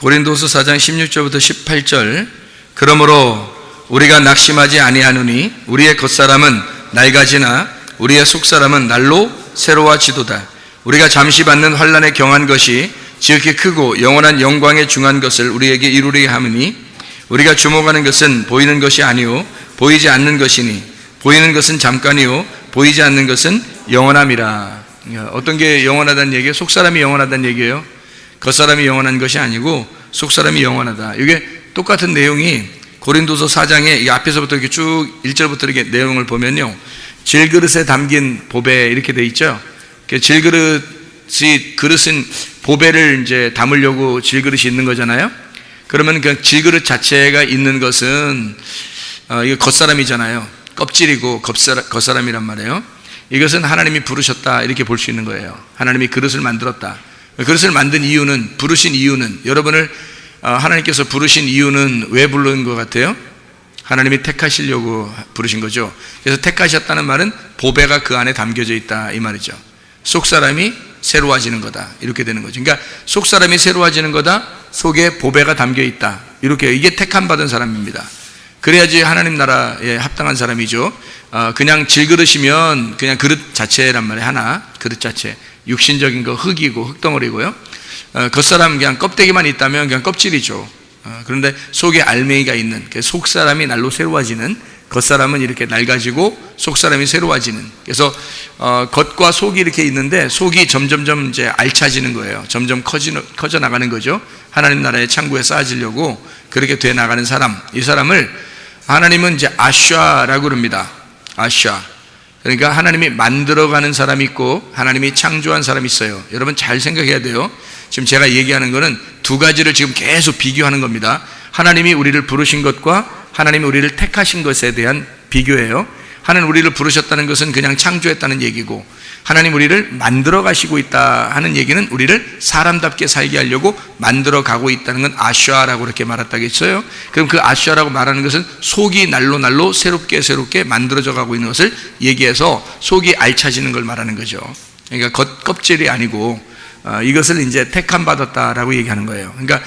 고린도서 4장 16절부터 18절. 그러므로 우리가 낙심하지 아니하노니 우리의 겉사람은 낡아지나 우리의 속사람은 날로 새로워지도다. 우리가 잠시 받는 환난에 경한 것이 지극히 크고 영원한 영광에 중한 것을 우리에게 이루리게 하느니 우리가 주목하는 것은 보이는 것이 아니요 보이지 않는 것이니 보이는 것은 잠깐이요 보이지 않는 것은 영원함이라. 어떤 게 영원하다는 얘기예요? 속사람이 영원하다는 얘기예요. 겉사람이 영원한 것이 아니고 속사람이 영원하다. 이게 똑같은 내용이 고린도서 4장에 이 앞에서부터 이렇게 쭉 1절부터 이렇게 내용을 보면요, 질그릇에 담긴 보배 이렇게 돼 있죠. 질그릇은 보배를 이제 담으려고 질그릇이 있는 거잖아요. 그러면 그 질그릇 자체가 있는 것은 이게 겉사람이잖아요. 껍질이고 겉사람이란 말이에요. 이것은 하나님이 부르셨다 이렇게 볼 수 있는 거예요. 하나님이 그릇을 만들었다. 그릇을 만든 이유는, 부르신 이유는, 여러분을 하나님께서 부르신 이유는 왜 부르는 것 같아요? 하나님이 택하시려고 부르신 거죠. 그래서 택하셨다는 말은 보배가 그 안에 담겨져 있다 이 말이죠. 속사람이 새로워지는 거다 이렇게 되는 거죠. 그러니까 속사람이 새로워지는 거다, 속에 보배가 담겨 있다, 이렇게, 이게 택함 받은 사람입니다. 그래야지 하나님 나라에 합당한 사람이죠. 그냥 질그릇이면 그냥 그릇 자체란 말이에요. 하나, 그릇 자체, 육신적인 거 흙이고 흙덩어리고요. 겉사람 그냥 껍데기만 있다면 그냥 껍질이죠. 그런데 속에 알맹이가 있는, 속사람이 날로 새로워지는, 겉사람은 이렇게 낡아지고 속사람이 새로워지는. 그래서 겉과 속이 이렇게 있는데 속이 점점점 이제 알차지는 거예요. 점점 커져 나가는 거죠. 하나님 나라의 창고에 쌓아지려고 그렇게 돼 나가는 사람, 이 사람을 하나님은 이제 아샤라고 그럽니다. 아샤. 그러니까 하나님이 만들어가는 사람이 있고 하나님이 창조한 사람이 있어요. 여러분 잘 생각해야 돼요. 지금 제가 얘기하는 거는 두 가지를 지금 계속 비교하는 겁니다. 하나님이 우리를 부르신 것과 하나님이 우리를 택하신 것에 대한 비교예요. 하나님 우리를 부르셨다는 것은 그냥 창조했다는 얘기고, 하나님 우리를 만들어 가시고 있다 하는 얘기는 우리를 사람답게 살게 하려고 만들어 가고 있다는 건 아샤라고 이렇게 말했다고 했어요. 그럼 그 아샤라고 말하는 것은 속이 날로 새롭게 만들어져 가고 있는 것을 얘기해서 속이 알차지는 걸 말하는 거죠. 그러니까 껍질이 아니고 이것을 이제 택함 받았다라고 얘기하는 거예요. 그러니까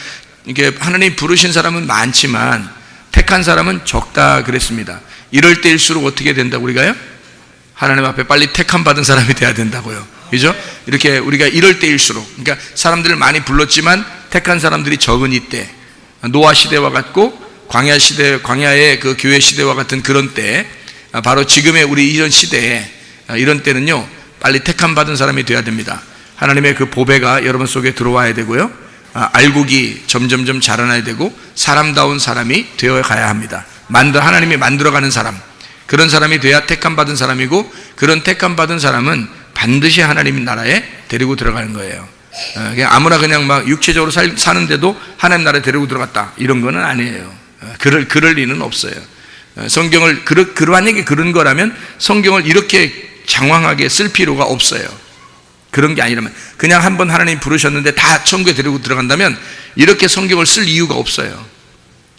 이게 하나님 부르신 사람은 많지만 택한 사람은 적다 그랬습니다. 이럴 때일수록 어떻게 된다고 우리가요? 하나님 앞에 빨리 택함 받은 사람이 돼야 된다고요. 그죠? 이렇게 우리가 이럴 때일수록, 그러니까 사람들을 많이 불렀지만 택한 사람들이 적은 이때, 노아 시대와 같고 광야의 그 교회 시대와 같은 그런 때, 바로 지금의 우리 이런 시대에, 이런 때는요 빨리 택함 받은 사람이 돼야 됩니다. 하나님의 그 보배가 여러분 속에 들어와야 되고요, 알곡이 점점점 자라나야 되고 사람다운 사람이 되어 가야 합니다. 하나님이 만들어가는 사람, 그런 사람이 돼야 택함 받은 사람이고, 그런 택함 받은 사람은 반드시 하나님 나라에 데리고 들어가는 거예요. 그냥 아무나 그냥 막 육체적으로 사는데도 하나님 나라에 데리고 들어갔다 이런 거는 아니에요. 그럴 리는 없어요. 성경을 그러한 얘기 그런 거라면 성경을 이렇게 장황하게 쓸 필요가 없어요. 그런 게 아니라면, 그냥 한번 하나님 부르셨는데 다 천국에 데리고 들어간다면 이렇게 성경을 쓸 이유가 없어요.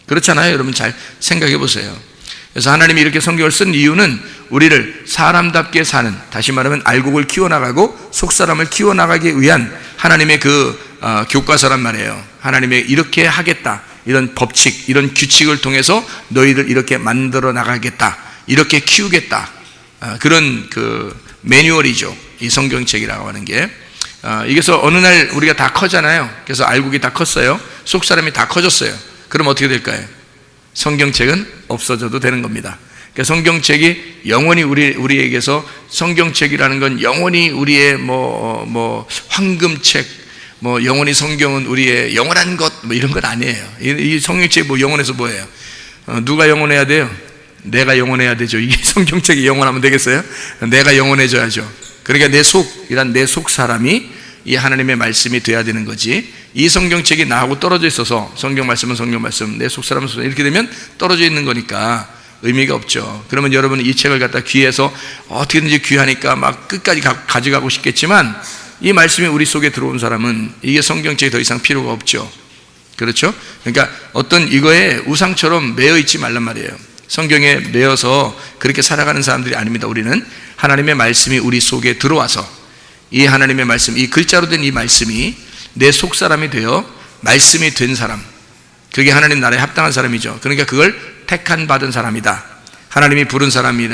그렇잖아요. 여러분 잘 생각해 보세요. 그래서 하나님이 이렇게 성경을 쓴 이유는 우리를 사람답게 사는, 다시 말하면 알곡을 키워나가고 속사람을 키워나가기 위한 하나님의 그 교과서란 말이에요. 하나님의 이렇게 하겠다, 이런 법칙, 이런 규칙을 통해서 너희를 이렇게 만들어 나가겠다, 이렇게 키우겠다, 그런 그 매뉴얼이죠, 이 성경책이라고 하는 게. 이게서 어느 날 우리가 다 커잖아요. 그래서 알곡이 다 컸어요. 속사람이 다 커졌어요. 그럼 어떻게 될까요? 성경책은 없어져도 되는 겁니다. 그러니까 성경책이 영원히 우리에게서, 성경책이라는 건 영원히 우리의 황금책, 영원히 성경은 우리의 영원한 것, 이런 건 아니에요. 이 성경책이 영원해서 뭐예요? 누가 영원해야 돼요? 내가 영원해야 되죠. 이게 성경책이 영원하면 되겠어요? 내가 영원해져야죠. 그러니까 내 속 사람이 이 하나님의 말씀이 돼야 되는 거지. 이 성경책이 나하고 떨어져 있어서 성경 말씀은 성경 말씀, 내 속 사람은 속, 이렇게 되면 떨어져 있는 거니까 의미가 없죠. 그러면 여러분은 이 책을 갖다 귀해서 어떻게든지 귀하니까 막 끝까지 가져가고 싶겠지만, 이 말씀이 우리 속에 들어온 사람은 이게 성경책이 더 이상 필요가 없죠. 그렇죠? 그러니까 어떤 이거에 우상처럼 매여 있지 말란 말이에요. 성경에 매여서 그렇게 살아가는 사람들이 아닙니다. 우리는 하나님의 말씀이 우리 속에 들어와서 이 하나님의 말씀, 이 글자로 된 이 말씀이 내 속사람이 되어 말씀이 된 사람, 그게 하나님 나라에 합당한 사람이죠. 그러니까 그걸 택한 받은 사람이다. 하나님이 부른 사람이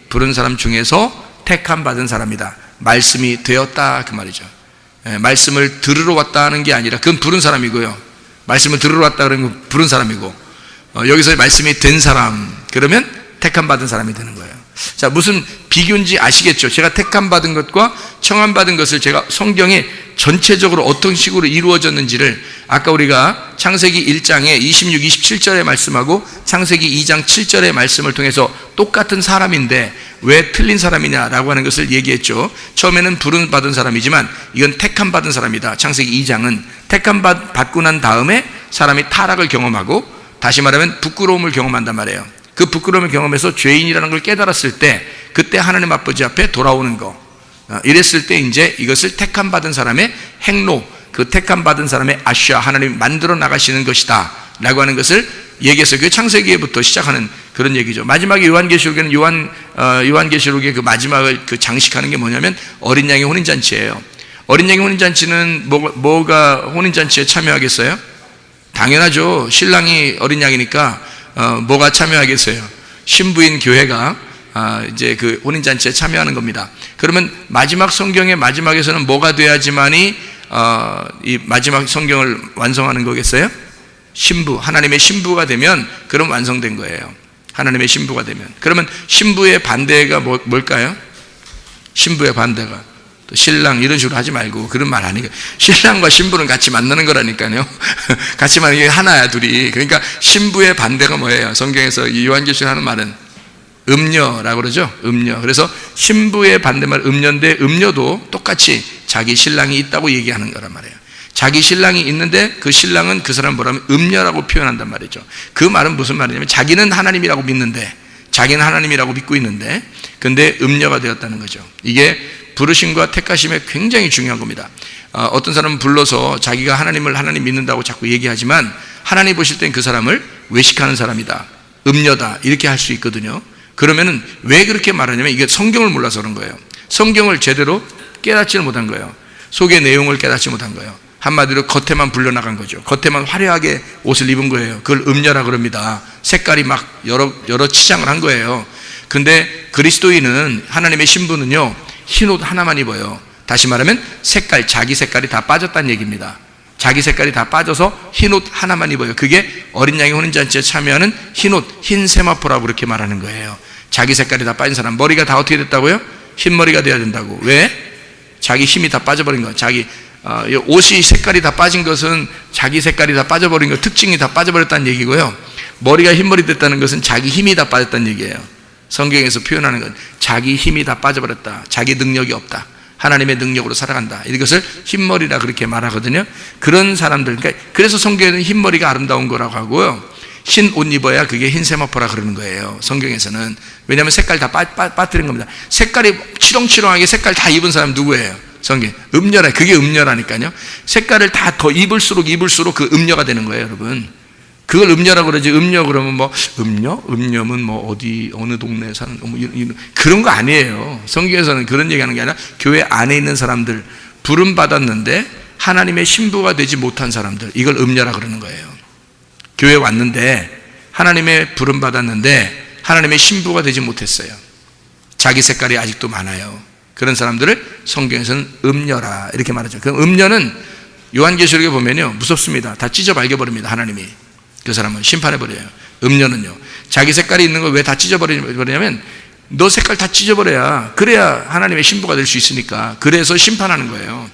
부른 사람 중에서 택한 받은 사람이다. 말씀이 되었다 그 말이죠. 말씀을 들으러 왔다는 게 아니라 그건 부른 사람이고요. 말씀을 들으러 왔다 그러면 건 부른 사람이고, 여기서 말씀이 된 사람, 그러면 택한 받은 사람이 되는 거예요. 자, 무슨 비교인지 아시겠죠? 제가 택한 받은 것과 청한 받은 것을 제가 성경에 전체적으로 어떤 식으로 이루어졌는지를 아까 우리가 창세기 1장에 26, 27절의 말씀하고 창세기 2장 7절의 말씀을 통해서 똑같은 사람인데 왜 틀린 사람이냐라고 하는 것을 얘기했죠. 처음에는 부름 받은 사람이지만 이건 택함 받은 사람이다. 창세기 2장은 택함 받고 난 다음에 사람이 타락을 경험하고, 다시 말하면 부끄러움을 경험한단 말이에요. 그 부끄러움을 경험해서 죄인이라는 걸 깨달았을 때 그때 하나님 아버지 앞에 돌아오는 거, 이랬을 때 이제 이것을 택함 받은 사람의 행로, 그 택함 받은 사람의 아시아, 하나님이 만들어 나가시는 것이다 라고 하는 것을 얘기해서 그 창세기에부터 시작하는 그런 얘기죠. 마지막에 요한계시록에는 요한계시록의 그 마지막을 그 장식하는 게 뭐냐면 어린 양의 혼인잔치예요. 어린 양의 혼인잔치는 뭐가 혼인잔치에 참여하겠어요? 당연하죠. 신랑이 어린 양이니까 뭐가 참여하겠어요? 신부인 교회가 이제 그 혼인잔치에 참여하는 겁니다. 그러면 마지막 성경의 마지막에서는 뭐가 돼야지만이 이 마지막 성경을 완성하는 거겠어요? 신부, 하나님의 신부가 되면 그럼 완성된 거예요. 하나님의 신부가 되면. 그러면 신부의 반대가 뭘까요? 신부의 반대가 또 신랑 이런 식으로 하지 말고 그런 말 아니에요. 신랑과 신부는 같이 만나는 거라니까요. 같이 만나는 게 하나야, 둘이. 그러니까 신부의 반대가 뭐예요? 성경에서 이 요한계시록 하는 말은 음녀라고 그러죠. 음녀. 그래서 신부의 반대말 음녀인데 음녀도 똑같이 자기 신랑이 있다고 얘기하는 거란 말이에요. 자기 신랑이 있는데 그 신랑은 그 사람 뭐라면 음녀라고 표현한단 말이죠. 그 말은 무슨 말이냐면 자기는 하나님이라고 믿는데, 자기는 하나님이라고 믿고 있는데 근데 음녀가 되었다는 거죠. 이게 부르심과 택하심에 굉장히 중요한 겁니다. 어떤 사람은 불러서 자기가 하나님 믿는다고 자꾸 얘기하지만 하나님 보실 땐 그 사람을 외식하는 사람이다, 음녀다 이렇게 할 수 있거든요. 그러면은 왜 그렇게 말하냐면 이게 성경을 몰라서 그런 거예요. 성경을 제대로 깨닫지를 못한 거예요. 속의 내용을 깨닫지 못한 거예요. 한마디로 겉에만 불려나간 거죠. 겉에만 화려하게 옷을 입은 거예요. 그걸 음녀라 그럽니다. 색깔이 막 여러 치장을 한 거예요. 근데 그리스도인은, 하나님의 신부는요, 흰옷 하나만 입어요. 다시 말하면 자기 색깔이 다 빠졌다는 얘기입니다. 자기 색깔이 다 빠져서 흰옷 하나만 입어요. 그게 어린 양의 혼인잔치에 참여하는 흰옷, 흰 세마포라고 그렇게 말하는 거예요. 자기 색깔이 다 빠진 사람. 머리가 다 어떻게 됐다고요? 흰머리가 돼야 된다고. 왜? 자기 힘이 다 빠져버린 거예요. 옷이 색깔이 다 빠진 것은 자기 색깔이 다 빠져버린 거, 특징이 다 빠져버렸다는 얘기고요. 머리가 흰머리 됐다는 것은 자기 힘이 다 빠졌다는 얘기예요. 성경에서 표현하는 건 자기 힘이 다 빠져버렸다, 자기 능력이 없다, 하나님의 능력으로 살아간다, 이것을 흰머리라 그렇게 말하거든요. 그런 사람들, 그래서 성경에는 흰머리가 아름다운 거라고 하고요, 흰 옷 입어야 그게 흰 세마포라 그러는 거예요. 성경에서는. 왜냐하면 색깔 다 빠뜨린 겁니다. 색깔이 치렁치렁하게 색깔 다 입은 사람 누구예요? 성경. 음녀라. 그게 음녀라니까요. 색깔을 다 더 입을수록 그 음녀가 되는 거예요, 여러분. 그걸 음녀라고 그러지. 음녀 그러면 뭐 음녀면 뭐 어느 동네에 사는 뭐 그런 거 아니에요. 성경에서는 그런 얘기하는 게 아니라 교회 안에 있는 사람들, 부름 받았는데 하나님의 신부가 되지 못한 사람들, 이걸 음녀라 그러는 거예요. 교회 왔는데 하나님의 부름 받았는데 하나님의 신부가 되지 못했어요. 자기 색깔이 아직도 많아요. 그런 사람들을 성경에서는 음녀라 이렇게 말하죠. 그 음녀는 요한계시록에 보면요, 무섭습니다. 다 찢어 발겨버립니다. 하나님이 그 사람을 심판해버려요. 음녀는요, 자기 색깔이 있는 걸 왜 다 찢어버리냐면 너 색깔 다 찢어버려야, 그래야 하나님의 신부가 될 수 있으니까. 그래서 심판하는 거예요.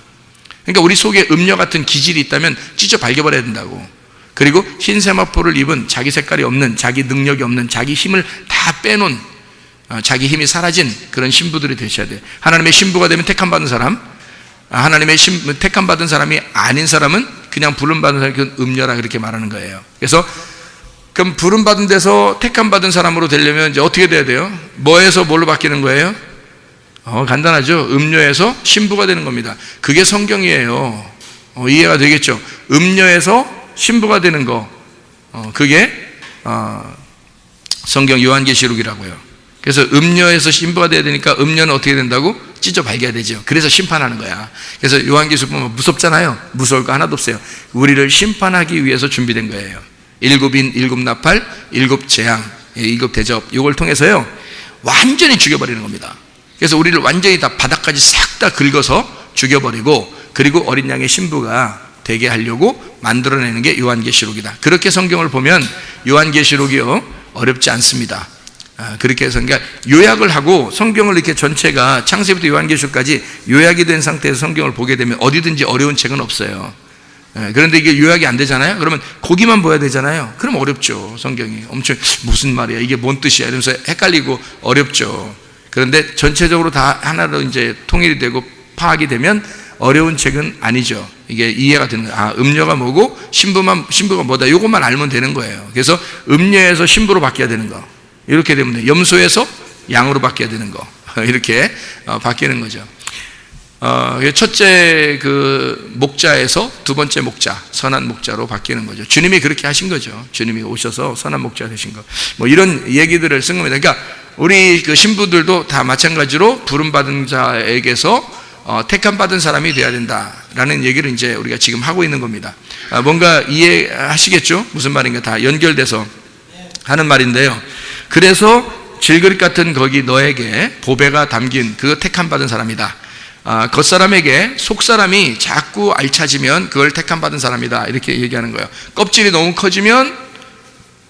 그러니까 우리 속에 음녀 같은 기질이 있다면 찢어 발겨버려야 된다고. 그리고 흰 세마포를 입은 자기 색깔이 없는, 자기 능력이 없는, 자기 힘을 다 빼놓은, 자기 힘이 사라진 그런 신부들이 되셔야 돼요. 하나님의 신부가 되면 택함받은 사람, 하나님의 택함받은 사람이 아닌 사람은 그냥 부름받은 사람이 음녀라 그렇게 말하는 거예요. 그래서 그럼 부름받은 데서 택함받은 사람으로 되려면 이제 어떻게 돼야 돼요? 뭐에서 뭘로 바뀌는 거예요? 간단하죠. 음녀에서 신부가 되는 겁니다. 그게 성경이에요. 이해가 되겠죠? 음녀에서 신부가 되는 거, 그게 성경 요한계시록이라고요. 그래서 음녀에서 신부가 돼야 되니까 음녀는 어떻게 된다고? 찢어 발겨야 되죠. 그래서 심판하는 거야. 그래서 요한계시록 보면 무섭잖아요. 무서울 거 하나도 없어요. 우리를 심판하기 위해서 준비된 거예요. 7인 7나팔 7재앙 7대접, 이걸 통해서요 완전히 죽여버리는 겁니다. 그래서 우리를 완전히 다 바닥까지 싹 다 긁어서 죽여버리고, 그리고 어린 양의 신부가 되게 하려고 만들어내는 게 요한계시록이다. 그렇게 성경을 보면 요한계시록이요 어렵지 않습니다. 그렇게 해서 그러니까 요약을 하고 성경을 이렇게 전체가 창세기부터 요한계시록까지 요약이 된 상태에서 성경을 보게 되면 어디든지 어려운 책은 없어요. 그런데 이게 요약이 안 되잖아요. 그러면 거기만 봐야 되잖아요. 그럼 어렵죠. 성경이 엄청 무슨 말이야, 이게 뭔 뜻이야 이러면서 헷갈리고 어렵죠. 그런데 전체적으로 다 하나로 이제 통일이 되고 파악이 되면 어려운 책은 아니죠. 이게 이해가 되는 거예요. 음녀가 뭐고 신부가 뭐다, 이것만 알면 되는 거예요. 그래서 음녀에서 신부로 바뀌어야 되는 거, 이렇게 되면 돼요. 염소에서 양으로 바뀌어야 되는 거, 이렇게 바뀌는 거죠. 첫째 그 목자에서 두 번째 목자, 선한 목자로 바뀌는 거죠. 주님이 그렇게 하신 거죠. 주님이 오셔서 선한 목자 되신 거. 뭐 이런 얘기들을 쓴 겁니다. 그러니까 우리 그 신부들도 다 마찬가지로 부름받은 자에게서 택함 받은 사람이 되어야 된다라는 얘기를 이제 우리가 지금 하고 있는 겁니다. 뭔가 이해하시겠죠? 무슨 말인가 다 연결돼서 하는 말인데요. 그래서 질그릇 같은 거기 너에게 보배가 담긴 그 택함 받은 사람이다. 겉사람에게 속사람이 자꾸 알차지면 그걸 택함 받은 사람이다, 이렇게 얘기하는 거예요. 껍질이 너무 커지면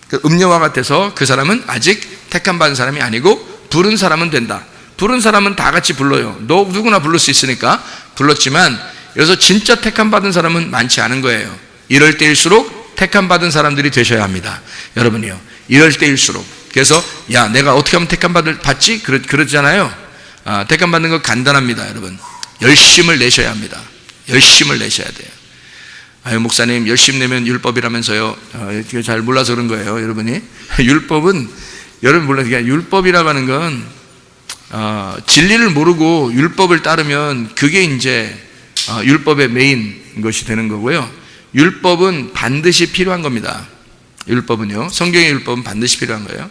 그 음녀와 같아서 그 사람은 아직 택함 받은 사람이 아니고 부른 사람은 된다. 부른 사람은 다 같이 불러요. 누구나 부를 수 있으니까 불렀지만 여기서 진짜 택함 받은 사람은 많지 않은 거예요. 이럴 때일수록 택함 받은 사람들이 되셔야 합니다. 여러분이요, 이럴 때일수록. 그래서 야, 내가 어떻게 하면 택함 받지? 그러잖아요. 택함 받는 거 간단합니다. 여러분, 열심을 내셔야 합니다. 열심을 내셔야 돼요. 아유, 목사님 열심 내면 율법이라면서요. 잘 몰라서 그런 거예요, 여러분이. 율법은, 여러분 몰라요. 그러니까 율법이라고 하는 건 진리를 모르고 율법을 따르면 그게 이제 율법의 메인 것이 되는 거고요. 율법은 반드시 필요한 겁니다. 율법은요, 성경의 율법은 반드시 필요한 거예요.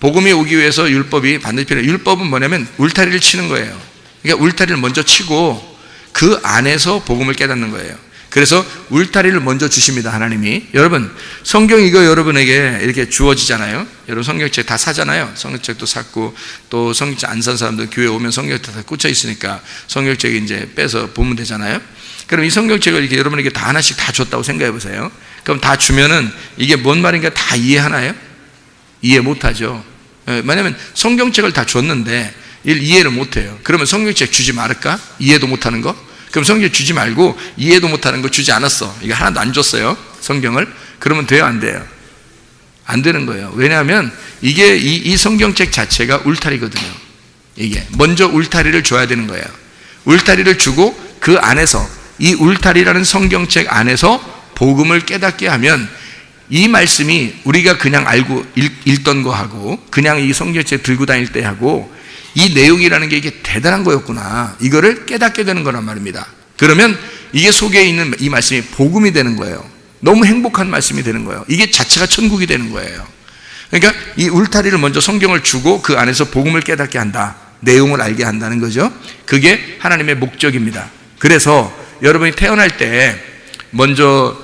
복음이 오기 위해서 율법이 반드시 필요해요. 율법은 뭐냐면 울타리를 치는 거예요. 그러니까 울타리를 먼저 치고 그 안에서 복음을 깨닫는 거예요. 그래서 울타리를 먼저 주십니다, 하나님이. 여러분, 성경 이거 여러분에게 이렇게 주어지잖아요. 여러분 성경책 다 사잖아요. 성경책도 샀고, 또 성경책 안 산 사람들 교회 오면 성경책 다 꽂혀 있으니까 성경책 이제 빼서 보면 되잖아요. 그럼 이 성경책을 이렇게 여러분에게 다 하나씩 다 줬다고 생각해 보세요. 그럼 다 주면은 이게 뭔 말인가 다 이해하나요? 이해 못하죠. 왜냐하면 성경책을 다 줬는데 이해를 못해요. 그러면 성경책 주지 말을까? 이해도 못하는 거? 그럼 성경 주지 말고 이해도 못하는 거 주지 않았어. 이게 하나도 안 줬어요, 성경을. 그러면 돼요, 안 돼요? 안 되는 거예요. 왜냐하면 이게 이 성경책 자체가 울타리거든요. 이게 먼저 울타리를 줘야 되는 거예요. 울타리를 주고 그 안에서, 이 울타리라는 성경책 안에서 복음을 깨닫게 하면 이 말씀이 우리가 그냥 알고 읽던 거하고 그냥 이 성경책 들고 다닐 때 하고 이 내용이라는 게 이게 대단한 거였구나, 이거를 깨닫게 되는 거란 말입니다. 그러면 이게 속에 있는 이 말씀이 복음이 되는 거예요. 너무 행복한 말씀이 되는 거예요. 이게 자체가 천국이 되는 거예요. 그러니까 이 울타리를 먼저 성경을 주고 그 안에서 복음을 깨닫게 한다, 내용을 알게 한다는 거죠. 그게 하나님의 목적입니다. 그래서 여러분이 태어날 때 먼저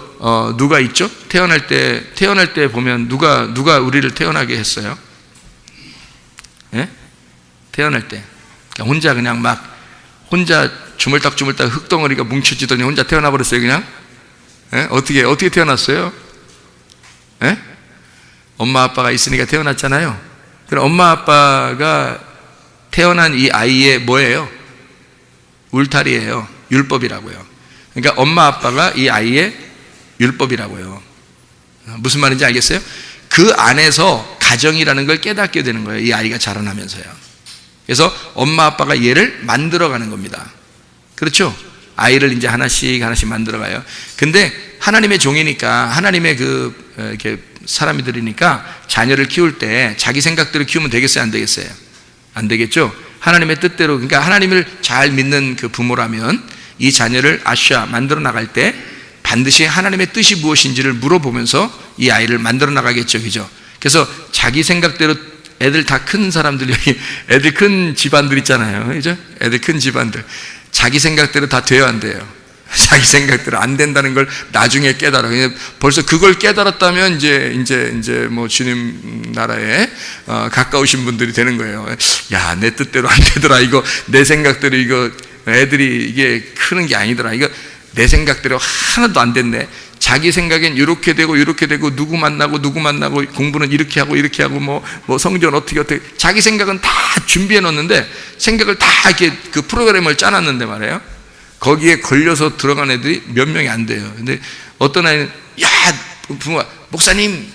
누가 있죠? 태어날 때 보면 누가 우리를 태어나게 했어요? 예? 태어날 때 그냥 혼자 주물딱주물딱 흙덩어리가 뭉쳐지더니 혼자 태어나 버렸어요, 그냥. 예? 어떻게 태어났어요? 예? 엄마 아빠가 있으니까 태어났잖아요. 그럼 엄마 아빠가 태어난 이 아이의 뭐예요? 울타리예요. 율법이라고요. 그러니까 엄마 아빠가 이 아이의 율법이라고요. 무슨 말인지 알겠어요? 그 안에서 가정이라는 걸 깨닫게 되는 거예요, 이 아이가 자라나면서요. 그래서 엄마 아빠가 얘를 만들어가는 겁니다. 그렇죠? 아이를 이제 하나씩 만들어가요. 근데 하나님의 종이니까, 하나님의 이렇게 사람들이니까 자녀를 키울 때 자기 생각대로 키우면 되겠어요, 안 되겠어요? 안 되겠죠? 하나님의 뜻대로. 그러니까 하나님을 잘 믿는 그 부모라면 이 자녀를 만들어 나갈 때 반드시 하나님의 뜻이 무엇인지를 물어보면서 이 아이를 만들어 나가겠죠, 그죠? 그래서 자기 생각대로 애들 다 큰 사람들, 여기 애들 큰 집안들 있잖아요. 그죠? 애들 큰 집안들. 자기 생각대로 다 돼야 안 돼요. 자기 생각대로 안 된다는 걸 나중에 깨달아. 벌써 그걸 깨달았다면 이제 뭐 주님 나라에 가까우신 분들이 되는 거예요. 야, 내 뜻대로 안 되더라. 이거 내 생각대로 이거 애들이 이게 크는 게 아니더라. 이거 내 생각대로 하나도 안 됐네. 자기 생각엔 이렇게 되고 누구 만나고 공부는 이렇게 하고 뭐 성전 어떻게 자기 생각은 다 준비해 놓는데 생각을 다 이렇게 그 프로그램을 짜놨는데 말이에요. 거기에 걸려서 들어간 애들이 몇 명이 안 돼요. 근데 어떤 아이는 야, 부모가 목사님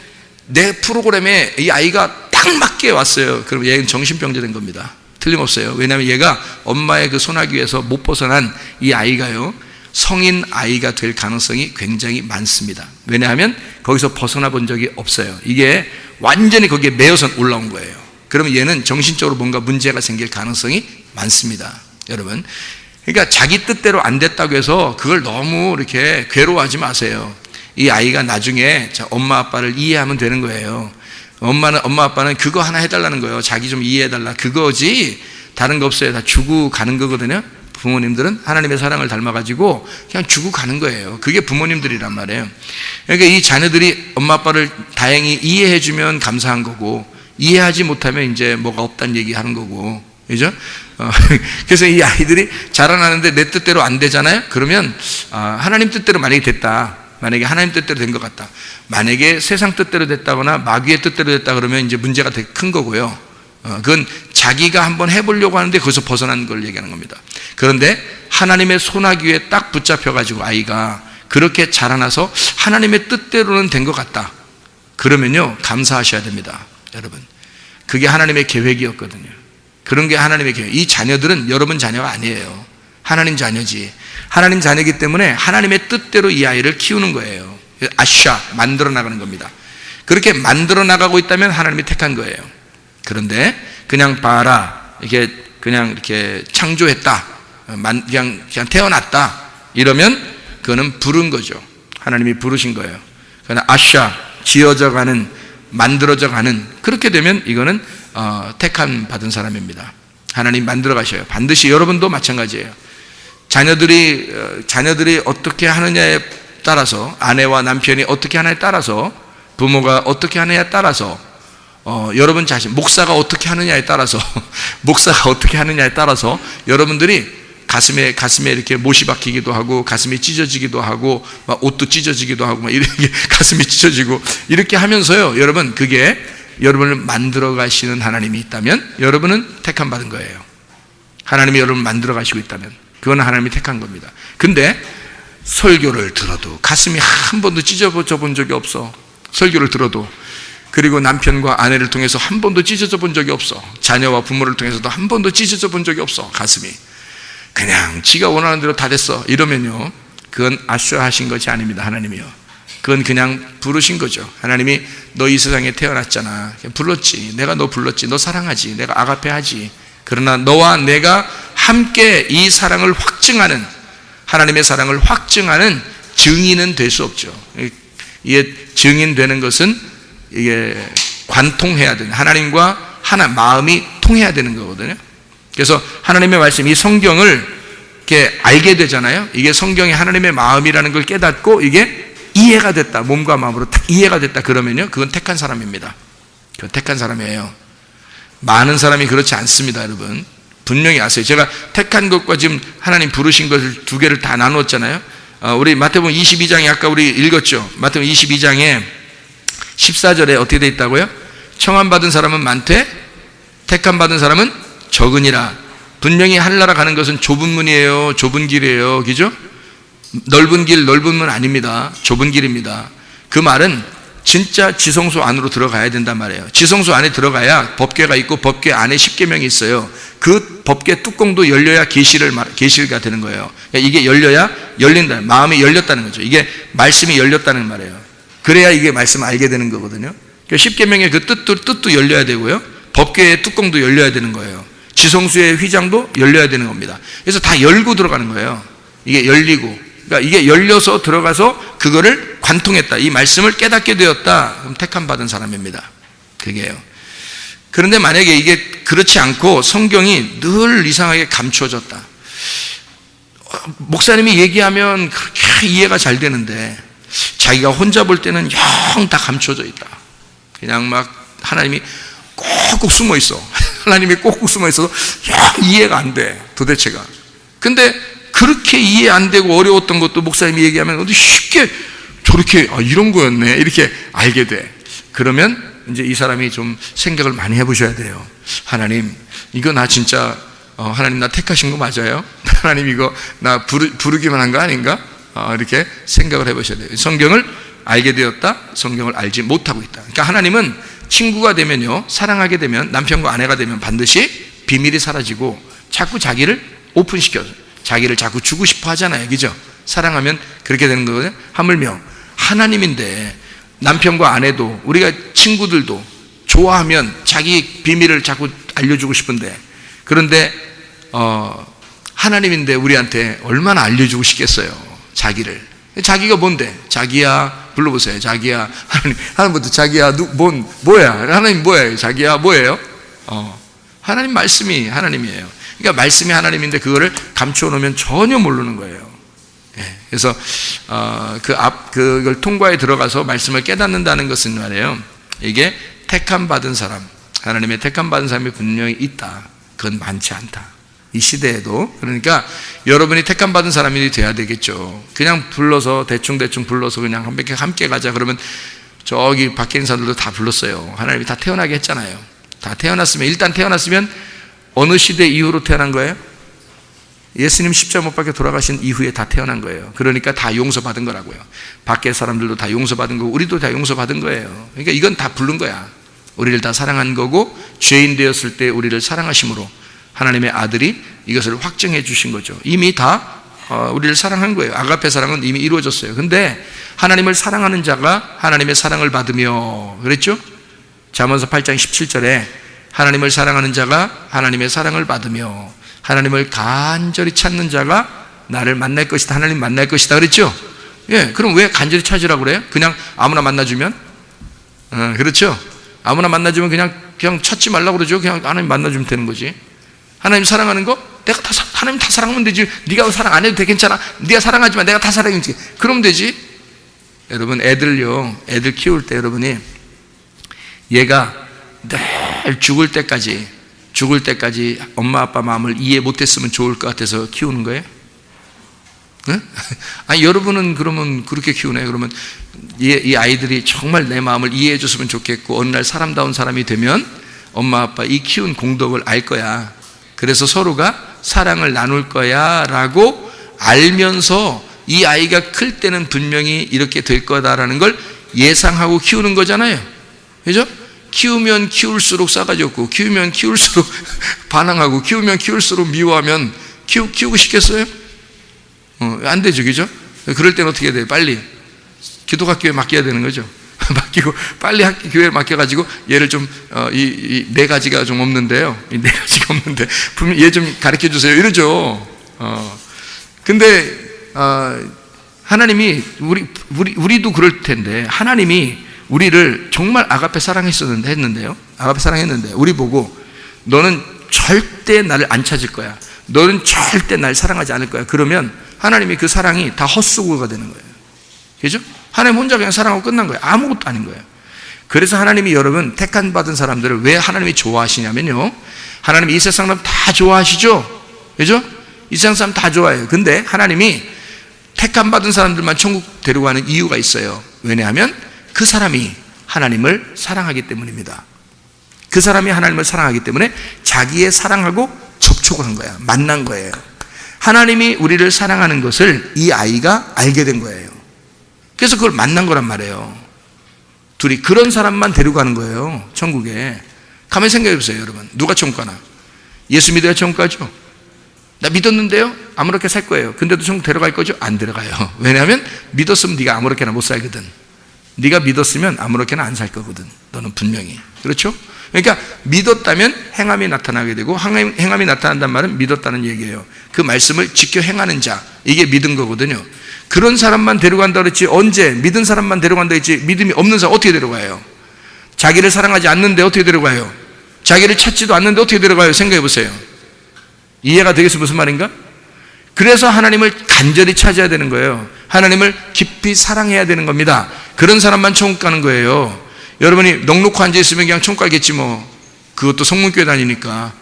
내 프로그램에 이 아이가 딱 맞게 왔어요. 그럼 얘는 정신병자 된 겁니다. 틀림없어요. 왜냐하면 얘가 엄마의 그 소나기에서 못 벗어난 이 아이가요, 성인 아이가 될 가능성이 굉장히 많습니다. 왜냐하면 거기서 벗어나 본 적이 없어요. 이게 완전히 거기에 매여서 올라온 거예요. 그러면 얘는 정신적으로 뭔가 문제가 생길 가능성이 많습니다. 여러분, 그러니까 자기 뜻대로 안 됐다고 해서 그걸 너무 이렇게 괴로워하지 마세요. 이 아이가 나중에 엄마 아빠를 이해하면 되는 거예요. 엄마 아빠는 그거 하나 해달라는 거예요. 자기 좀 이해해달라, 그거지 다른 거 없어요. 다 주고 가는 거거든요. 부모님들은 하나님의 사랑을 닮아가지고 그냥 주고 가는 거예요. 그게 부모님들이란 말이에요. 그러니까 이 자녀들이 엄마 아빠를 다행히 이해해주면 감사한 거고, 이해하지 못하면 이제 뭐가 없다는 얘기 하는 거고, 그죠? 그래서 이 아이들이 자라나는데 내 뜻대로 안 되잖아요? 그러면 하나님 뜻대로 만약에 됐다, 만약에 하나님 뜻대로 된 것 같다, 만약에 세상 뜻대로 됐다거나 마귀의 뜻대로 됐다 그러면 이제 문제가 되게 큰 거고요. 그건 자기가 한번 해보려고 하는데 거기서 벗어난 걸 얘기하는 겁니다. 그런데 하나님의 소나기에 딱 붙잡혀가지고 아이가 그렇게 자라나서 하나님의 뜻대로는 된 것 같다, 그러면요 감사하셔야 됩니다. 여러분, 그게 하나님의 계획이었거든요. 그런 게 하나님의 계획. 이 자녀들은 여러분 자녀가 아니에요. 하나님 자녀지. 하나님 자녀이기 때문에 하나님의 뜻대로 이 아이를 키우는 거예요. 아샤, 만들어 나가는 겁니다. 그렇게 만들어 나가고 있다면 하나님이 택한 거예요. 그런데 그냥 봐라, 그냥 이렇게 창조했다, 그냥 태어났다 이러면 그거는 부른 거죠. 하나님이 부르신 거예요. 그러나 아샤, 지어져 가는, 만들어져 가는, 그렇게 되면 이거는 택함 받은 사람입니다. 하나님 만들어 가셔요. 반드시. 여러분도 마찬가지예요. 자녀들이 어떻게 하느냐에 따라서, 아내와 남편이 어떻게 하느냐에 따라서, 부모가 어떻게 하느냐에 따라서, 여러분 자신, 목사가 어떻게 하느냐에 따라서 여러분들이 가슴에 이렇게 못이 박히기도 하고, 가슴이 찢어지기도 하고, 막 옷도 찢어지기도 하고, 막 이렇게 가슴이 찢어지고 이렇게 하면서요, 여러분, 그게 여러분을 만들어 가시는 하나님이 있다면 여러분은 택함 받은 거예요. 하나님이 여러분을 만들어 가시고 있다면 그건 하나님이 택한 겁니다. 근데 설교를 들어도 가슴이 한 번도 찢어져 본 적이 없어. 설교를 들어도. 그리고 남편과 아내를 통해서 한 번도 찢어져 본 적이 없어. 자녀와 부모를 통해서도 한 번도 찢어져 본 적이 없어. 가슴이 그냥 지가 원하는 대로 다 됐어, 이러면요, 그건 아쉬워하신 것이 아닙니다. 하나님이요, 그건 그냥 부르신 거죠. 하나님이 너 이 세상에 태어났잖아, 불렀지, 내가 너 불렀지, 너 사랑하지, 내가 아가페하지. 그러나 너와 내가 함께 이 사랑을 확증하는, 하나님의 사랑을 확증하는 증인은 될 수 없죠. 이게 증인되는 것은 이게 관통해야 되는, 하나님과 마음이 통해야 되는 거거든요. 그래서 하나님의 말씀, 이 성경을 이렇게 알게 되잖아요. 이게 성경이 하나님의 마음이라는 걸 깨닫고 이게 이해가 됐다, 몸과 마음으로 딱 이해가 됐다, 그러면요, 그건 택한 사람입니다. 그건 택한 사람이에요. 많은 사람이 그렇지 않습니다. 여러분 분명히 아세요. 제가 택한 것과 지금 하나님 부르신 것을 두 개를 다 나누었잖아요. 우리 마태복음 22장에 아까 우리 읽었죠. 마태복음 22장에 14절에 어떻게 돼 있다고요? 청함 받은 사람은 많되 택함 받은 사람은 적으니라. 분명히 하늘나라 가는 것은 좁은 문이에요, 좁은 길이에요, 그죠? 넓은 길, 넓은 문 아닙니다. 좁은 길입니다. 그 말은 진짜 지성소 안으로 들어가야 된단 말이에요. 지성소 안에 들어가야 법궤가 있고, 법궤 안에 십계명이 있어요. 그 법궤 뚜껑도 열려야 계시가 되는 거예요. 이게 열려야 열린다, 마음이 열렸다는 거죠. 이게 말씀이 열렸다는 말이에요. 그래야 이게 말씀을 알게 되는 거거든요. 십계명의 그 뜻도 열려야 되고요, 법궤의 뚜껑도 열려야 되는 거예요. 지성소의 휘장도 열려야 되는 겁니다. 그래서 다 열고 들어가는 거예요. 이게 열리고, 그러니까 이게 열려서 들어가서 그거를 관통했다, 이 말씀을 깨닫게 되었다, 그럼 택함 받은 사람입니다. 그게요. 그런데 만약에 이게 그렇지 않고 성경이 늘 이상하게 감추어졌다. 목사님이 얘기하면 그렇게 이해가 잘 되는데 자기가 혼자 볼 때는 영 다 감추어져 있다. 그냥 막 하나님이 꼭꼭 숨어 있어. 하나님이 꼭꼭 숨어 있어서 영 이해가 안 돼, 도대체가. 근데 그렇게 이해 안 되고 어려웠던 것도 목사님이 얘기하면 어디 쉽게 저렇게 이런 거였네 이렇게 알게 돼. 그러면 이제 이 사람이 좀 생각을 많이 해보셔야 돼요. 하나님, 이거 나 진짜 하나님 나 택하신 거 맞아요? 하나님 이거 나 부르기만 한 거 아닌가? 이렇게 생각을 해보셔야 돼요. 성경을 알게 되었다, 성경을 알지 못하고 있다. 그러니까 하나님은 친구가 되면요, 사랑하게 되면, 남편과 아내가 되면 반드시 비밀이 사라지고 자꾸 자기를 오픈시켜서 자기를 자꾸 주고 싶어 하잖아요. 그죠? 사랑하면 그렇게 되는 거거든요. 하물며 하나님인데 남편과 아내도 우리가 친구들도 좋아하면 자기 비밀을 자꾸 알려주고 싶은데, 그런데 하나님인데 우리한테 얼마나 알려주고 싶겠어요, 자기를. 자기가 뭔데? 자기야, 불러보세요. 자기야. 하나님부터 자기야, 뭐야? 하나님 뭐예요? 자기야, 뭐예요? 하나님 말씀이 하나님이에요. 그러니까 말씀이 하나님인데 그거를 감추어 놓으면 전혀 모르는 거예요. 그래서 그걸 통과에 들어가서 말씀을 깨닫는다는 것은 말이에요, 이게 택함 받은 사람, 하나님의 택함 받은 사람이 분명히 있다. 그건 많지 않다, 이 시대에도. 그러니까 여러분이 택함 받은 사람이 돼야 되겠죠. 그냥 불러서 대충 불러서 그냥 함께 가자 그러면 저기 밖에 있는 사람들도 다 불렀어요. 하나님이 다 태어나게 했잖아요. 다 태어났으면, 일단 태어났으면 어느 시대 이후로 태어난 거예요? 예수님 십자가 못 박혀 돌아가신 이후에 다 태어난 거예요. 그러니까 다 용서받은 거라고요. 밖에 사람들도 다 용서받은 거고 우리도 다 용서받은 거예요. 그러니까 이건 다 부른 거야. 우리를 다 사랑한 거고, 죄인 되었을 때 우리를 사랑하심으로 하나님의 아들이 이것을 확증해 주신 거죠. 이미 다 우리를 사랑한 거예요. 아가페 사랑은 이미 이루어졌어요. 근데 하나님을 사랑하는 자가 하나님의 사랑을 받으며, 그랬죠? 잠언서 8장 17절에 하나님을 사랑하는 자가 하나님의 사랑을 받으며 하나님을 간절히 찾는 자가 나를 만날 것이다, 하나님 만날 것이다, 그랬죠? 예, 그럼 왜 간절히 찾으라고 그래요? 그냥 아무나 만나주면? 그렇죠? 아무나 만나주면 그냥 찾지 말라고 그러죠. 그냥 하나님 만나주면 되는 거지. 하나님 사랑하는 거? 하나님 다 사랑하면 되지. 네가 사랑 안 해도 돼, 괜찮아. 네가 사랑하지만 내가 다 사랑해주지. 그러면 되지. 여러분, 애들 키울 때 여러분이 얘가 늘 죽을 때까지 엄마 아빠 마음을 이해 못했으면 좋을 것 같아서 키우는 거예요? 응? 아니, 여러분은 그러면 그렇게 키우네. 그러면 이 아이들이 정말 내 마음을 이해해 줬으면 좋겠고 어느 날 사람다운 사람이 되면 엄마 아빠 이 키운 공덕을 알 거야. 그래서 서로가 사랑을 나눌 거야 라고 알면서 이 아이가 클 때는 분명히 이렇게 될 거다라는 걸 예상하고 키우는 거잖아요. 그죠? 키우면 키울수록 싸가지 없고, 키우면 키울수록 반항하고, 키우면 키울수록 미워하면 키우고 싶겠어요? 안 되죠, 그죠? 그럴 때는 어떻게 해야 돼요? 빨리 기독학교에 맡겨야 되는 거죠. 맡기고 빨리 교회에 맡겨가지고 얘를 좀 이 네 가지가 좀 없는데요. 이 네 가지가 없는데 분명 얘 좀 가르쳐 주세요, 이러죠. 근데 하나님이 우리도 그럴 텐데 하나님이 우리를 정말 아가페 사랑했는데요. 아가페 사랑했는데 우리 보고 너는 절대 나를 안 찾을 거야. 너는 절대 날 사랑하지 않을 거야. 그러면 하나님이 그 사랑이 다 헛수고가 되는 거예요. 그죠? 하나님 혼자 그냥 사랑하고 끝난 거예요. 아무것도 아닌 거예요. 그래서 하나님이 여러분 택한 받은 사람들을 왜 하나님이 좋아하시냐면요, 하나님이 이 세상 사람 다 좋아하시죠? 그죠? 이 세상 사람 다 좋아해요. 근데 하나님이 택한 받은 사람들만 천국 데려가는 이유가 있어요. 왜냐하면 그 사람이 하나님을 사랑하기 때문입니다. 그 사람이 하나님을 사랑하기 때문에 자기의 사랑하고 접촉을 한 거야. 만난 거예요. 하나님이 우리를 사랑하는 것을 이 아이가 알게 된 거예요. 그래서 그걸 만난 거란 말이에요. 둘이 그런 사람만 데려가는 거예요, 천국에. 가만히 생각해 보세요, 여러분. 누가 천국 가나? 예수 믿어야 천국 가죠? 나 믿었는데요? 아무렇게 살 거예요. 근데도 천국 데려갈 거죠? 안 데려가요. 왜냐하면 믿었으면 네가 아무렇게나 못 살거든. 네가 믿었으면 아무렇게나 안 살 거거든, 너는 분명히. 그렇죠? 그러니까 믿었다면 행함이 나타나게 되고, 행함이 나타난단 말은 믿었다는 얘기예요. 그 말씀을 지켜 행하는 자, 이게 믿은 거거든요. 그런 사람만 데려간다 그랬지, 언제 믿은 사람만 데려간다 했지, 믿음이 없는 사람 어떻게 데려가요? 자기를 사랑하지 않는데 어떻게 데려가요? 자기를 찾지도 않는데 어떻게 들어가요? 생각해 보세요. 이해가 되겠어요? 무슨 말인가? 그래서 하나님을 간절히 찾아야 되는 거예요. 하나님을 깊이 사랑해야 되는 겁니다. 그런 사람만 천국 가는 거예요. 여러분이 넉넉히 앉아있으면 그냥 천국 가겠지 뭐. 그것도 성문교회 다니니까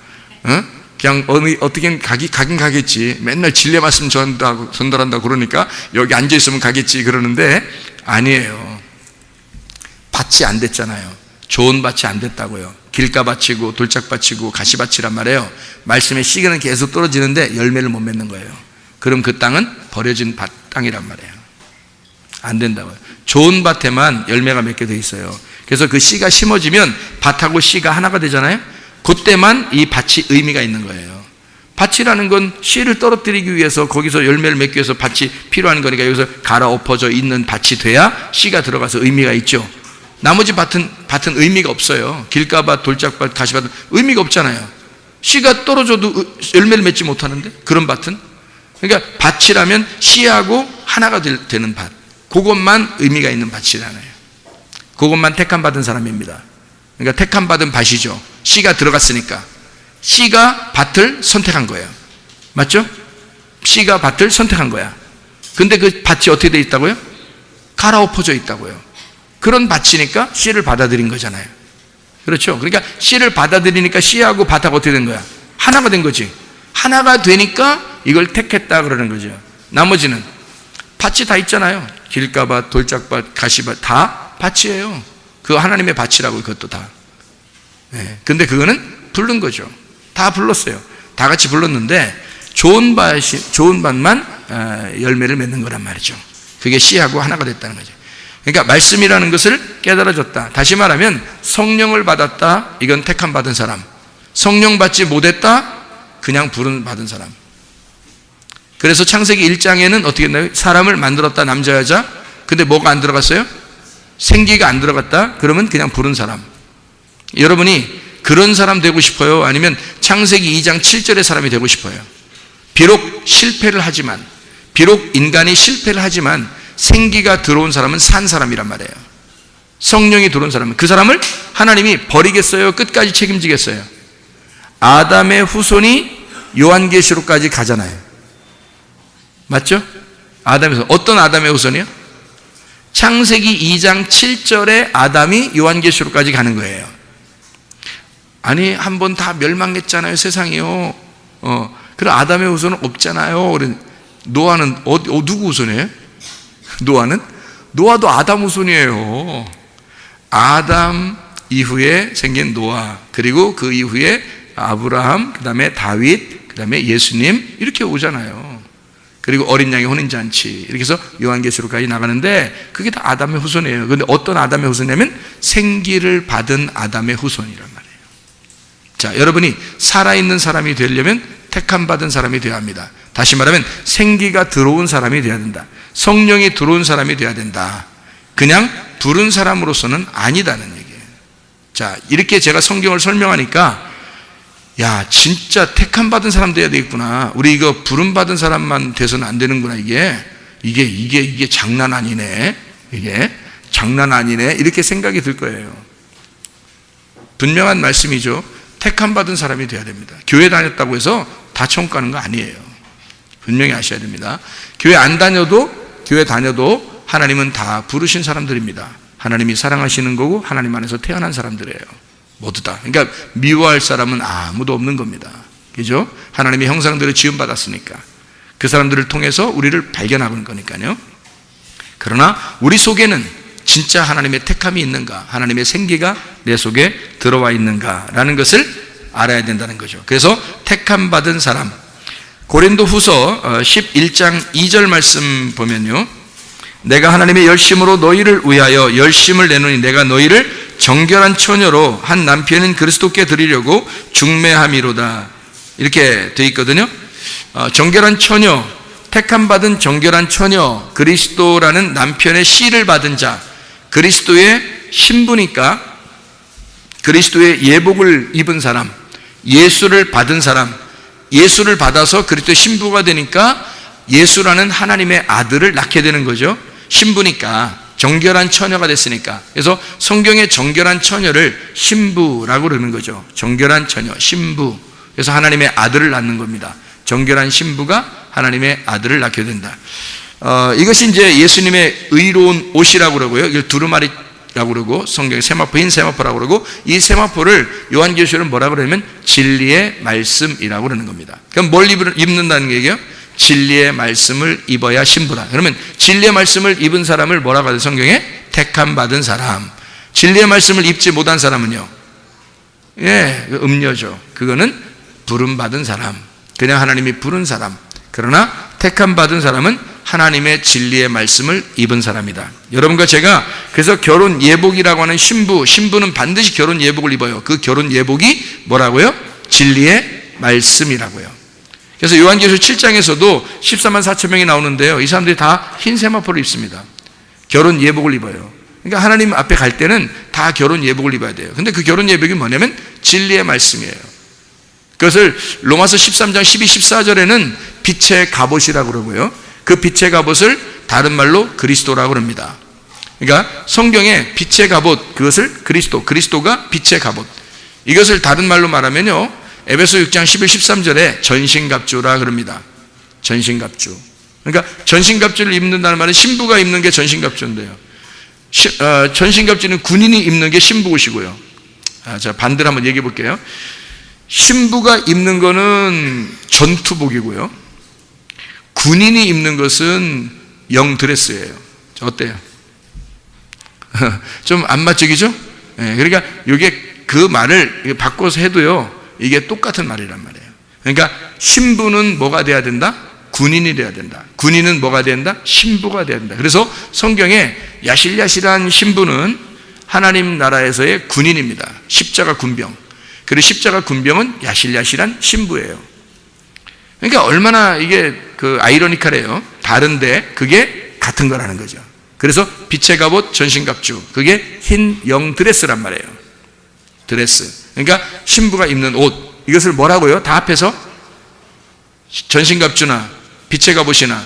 그냥 어떻게 가긴 가겠지. 맨날 진리 말씀 전달한다고 그러니까 여기 앉아있으면 가겠지 그러는데 아니에요. 밭이 안 됐잖아요. 좋은 밭이 안 됐다고요. 길가밭이고 돌짝밭이고 가시밭이란 말이에요. 말씀의 씨가 계속 떨어지는데 열매를 못 맺는 거예요. 그럼 그 땅은 버려진 땅이란 말이에요. 안 된다고요. 좋은 밭에만 열매가 맺게 돼 있어요. 그래서 그 씨가 심어지면 밭하고 씨가 하나가 되잖아요. 그때만 이 밭이 의미가 있는 거예요. 밭이라는 건 씨를 떨어뜨리기 위해서 거기서 열매를 맺기 위해서 밭이 필요한 거니까 여기서 갈아엎어져 있는 밭이 돼야 씨가 들어가서 의미가 있죠. 나머지 밭은 의미가 없어요. 길가밭, 돌짝밭, 가시밭은 의미가 없잖아요. 씨가 떨어져도 열매를 맺지 못하는데 그런 밭은. 그러니까 밭이라면 씨하고 하나가 되는 밭, 그것만 의미가 있는 밭이잖아요. 그것만 택함 받은 사람입니다. 그러니까 택함 받은 밭이죠. 씨가 들어갔으니까. 씨가 밭을 선택한 거예요. 맞죠? 씨가 밭을 선택한 거야. 근데 그 밭이 어떻게 되어 있다고요? 갈아엎어져 있다고요. 그런 밭이니까 씨를 받아들인 거잖아요. 그렇죠? 그러니까 씨를 받아들이니까 씨하고 밭하고 어떻게 된 거야? 하나가 된 거지. 하나가 되니까 이걸 택했다 그러는 거죠. 나머지는 밭이 다 있잖아요. 길가밭, 돌짝밭, 가시밭 다 밭이에요. 그거 하나님의 밭이라고 그것도 다. 네. 근데 그거는 부른 거죠. 다 불렀어요. 다 같이 불렀는데 좋은 밭만 열매를 맺는 거란 말이죠. 그게 씨하고 하나가 됐다는 거죠. 그러니까 말씀이라는 것을 깨달아졌다. 다시 말하면 성령을 받았다. 이건 택함 받은 사람. 성령 받지 못했다. 그냥 부름 받은 사람. 그래서 창세기 1장에는 어떻게 했나요? 사람을 만들었다. 남자 여자. 근데 뭐가 안 들어갔어요? 생기가 안 들어갔다. 그러면 그냥 부른 사람. 여러분이 그런 사람 되고 싶어요? 아니면 창세기 2장 7절의 사람이 되고 싶어요? 비록 실패를 하지만, 비록 인간이 실패를 하지만 생기가 들어온 사람은 산 사람이란 말이에요. 성령이 들어온 사람은 그 사람을 하나님이 버리겠어요? 끝까지 책임지겠어요? 아담의 후손이 요한계시록까지 가잖아요. 맞죠? 아담의 후손. 어떤 아담의 후손이요? 창세기 2장 7절에 아담이 요한계시록까지 가는 거예요. 아니 한번 다 멸망했잖아요 세상이요. 그럼 아담의 후손은 없잖아요. 노아는 누구 후손이에요? 노아도 아담 후손이에요. 아담 이후에 생긴 노아, 그리고 그 이후에 아브라함, 그 다음에 다윗, 그 다음에 예수님 이렇게 오잖아요. 그리고 어린 양의 혼인잔치 이렇게 해서 요한계시록까지 나가는데 그게 다 아담의 후손이에요. 그런데 어떤 아담의 후손이냐면 생기를 받은 아담의 후손이란 말이에요. 자, 여러분이 살아있는 사람이 되려면 택함 받은 사람이 되어야 합니다. 다시 말하면 생기가 들어온 사람이 되어야 된다. 성령이 들어온 사람이 되어야 된다. 그냥 부른 사람으로서는 아니다는 얘기예요. 자, 이렇게 제가 성경을 설명하니까 야, 진짜 택함 받은 사람 돼야 되겠구나. 우리 이거 부름 받은 사람만 돼서는 안 되는구나. 이게 장난 아니네. 이게 장난 아니네. 이렇게 생각이 들 거예요. 분명한 말씀이죠. 택함 받은 사람이 돼야 됩니다. 교회 다녔다고 해서 다 천국 가는 거 아니에요. 분명히 아셔야 됩니다. 교회 다녀도 하나님은 다 부르신 사람들입니다. 하나님이 사랑하시는 거고 하나님 안에서 태어난 사람들이에요. 모두 다. 그러니까 미워할 사람은 아무도 없는 겁니다. 그죠? 하나님의 형상대로 지음받았으니까. 그 사람들을 통해서 우리를 발견하는 거니까요. 그러나 우리 속에는 진짜 하나님의 택함이 있는가, 하나님의 생기가 내 속에 들어와 있는가라는 것을 알아야 된다는 거죠. 그래서 택함 받은 사람, 고린도후서 11장 2절 말씀 보면요, 내가 하나님의 열심으로 너희를 위하여 열심을 내노니 내가 너희를 정결한 처녀로 한 남편인 그리스도께 드리려고 중매함이로다. 이렇게 되어 있거든요. 정결한 처녀, 택함 받은 정결한 처녀, 그리스도라는 남편의 씨를 받은 자, 그리스도의 신부니까 그리스도의 예복을 입은 사람, 예수를 받은 사람, 예수를 받아서 그리스도의 신부가 되니까 예수라는 하나님의 아들을 낳게 되는 거죠. 신부니까 정결한 처녀가 됐으니까. 그래서 성경의 정결한 처녀를 신부라고 그러는 거죠. 정결한 처녀, 신부. 그래서 하나님의 아들을 낳는 겁니다. 정결한 신부가 하나님의 아들을 낳게 된다. 이것이 이제 예수님의 의로운 옷이라고 그러고요. 이걸 두루마리라고 그러고, 성경에 세마포, 흰 세마포라고 그러고, 이 세마포를 요한계시록은 뭐라고 그러냐면 진리의 말씀이라고 그러는 겁니다. 그럼 뭘 입는다는 얘기예요? 진리의 말씀을 입어야 신부다. 그러면 진리의 말씀을 입은 사람을 뭐라고 하죠? 성경에 택함 받은 사람. 진리의 말씀을 입지 못한 사람은요, 음녀죠. 그거는 부름 받은 사람, 그냥 하나님이 부른 사람. 그러나 택함 받은 사람은 하나님의 진리의 말씀을 입은 사람이다. 여러분과 제가 그래서 결혼 예복이라고 하는 신부는 반드시 결혼 예복을 입어요. 그 결혼 예복이 뭐라고요? 진리의 말씀이라고요. 그래서 요한계시록 7장에서도 14만 4천 명이 나오는데요, 이 사람들이 다 흰 세마포를 입습니다. 결혼 예복을 입어요. 그러니까 하나님 앞에 갈 때는 다 결혼 예복을 입어야 돼요. 근데 그 결혼 예복이 뭐냐면 진리의 말씀이에요. 그것을 로마서 13장 12, 14절에는 빛의 갑옷이라고 그러고요, 그 빛의 갑옷을 다른 말로 그리스도라고 그럽니다. 그러니까 성경에 빛의 갑옷, 그것을 그리스도가 빛의 갑옷, 이것을 다른 말로 말하면요, 에베소 6장 11, 13절에 전신갑주라 그럽니다. 전신갑주. 그러니까 전신갑주를 입는다는 말은 신부가 입는 게 전신갑주인데요, 전신갑주는 군인이 입는 게 신부 옷이고요. 자, 반대로 한번 얘기해 볼게요. 신부가 입는 거는 전투복이고요, 군인이 입는 것은 영드레스예요. 어때요? 좀 안 맞적이죠? 그러니까 이게 그 말을 바꿔서 해도요, 이게 똑같은 말이란 말이에요. 그러니까 신부는 뭐가 돼야 된다? 군인이 돼야 된다. 군인은 뭐가 돼야 된다? 신부가 돼야 된다. 그래서 성경에 야실야실한 신부는 하나님 나라에서의 군인입니다. 십자가 군병. 그리고 십자가 군병은 야실야실한 신부예요. 그러니까 얼마나 이게 아이러니컬해요. 다른데 그게 같은 거라는 거죠. 그래서 빛의 갑옷, 전신갑주, 그게 흰 영드레스란 말이에요. 드레스. 그러니까 신부가 입는 옷, 이것을 뭐라고요? 다 합해서 전신갑주나 빛의 갑옷이나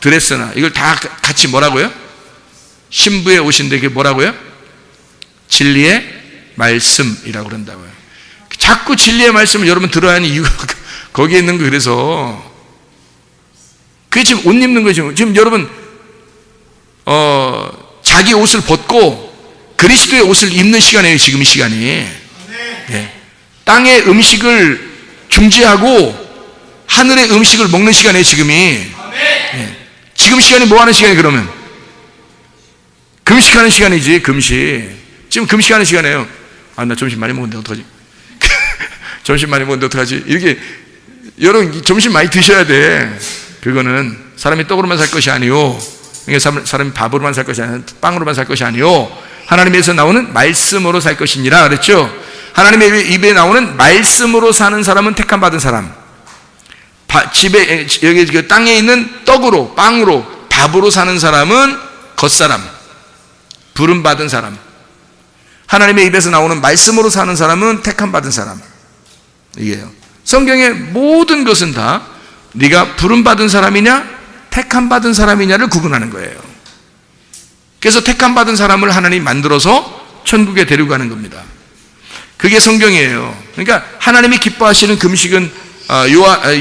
드레스나 이걸 다 같이 뭐라고요? 신부의 옷인데 그게 뭐라고요? 진리의 말씀이라고 그런다고요. 자꾸 진리의 말씀을 여러분 들어야 하는 이유가 거기에 있는 거. 그래서 그게 지금 옷 입는 거죠. 지금 여러분 자기 옷을 벗고 그리스도의 옷을 입는 시간이에요. 지금 이 시간이. 네. 땅의 음식을 중지하고 하늘의 음식을 먹는 시간이에요. 지금이. 네. 지금 시간이 뭐 하는 시간이에요? 그러면 금식하는 시간이지. 금식. 지금 금식하는 시간이에요. 나 점심 많이 먹었는데 어떡하지? 점심 많이 먹었는데 어떡하지? 이렇게 여러분 점심 많이 드셔야 돼. 그거는 사람이 떡으로만 살 것이 아니요, 그러니까 사람이 밥으로만 살 것이 아니요, 빵으로만 살 것이 아니요, 하나님에서 나오는 말씀으로 살 것이니라 그랬죠. 하나님의 입에 나오는 말씀으로 사는 사람은 택함 받은 사람. 집에 여기 그 땅에 있는 떡으로, 빵으로, 밥으로 사는 사람은 겉사람, 부름 받은 사람. 하나님의 입에서 나오는 말씀으로 사는 사람은 택함 받은 사람. 이게요. 성경의 모든 것은 다 네가 부름 받은 사람이냐 택함 받은 사람이냐를 구분하는 거예요. 그래서 택함 받은 사람을 하나님이 만들어서 천국에 데려가는 겁니다. 그게 성경이에요. 그러니까 하나님이 기뻐하시는 금식은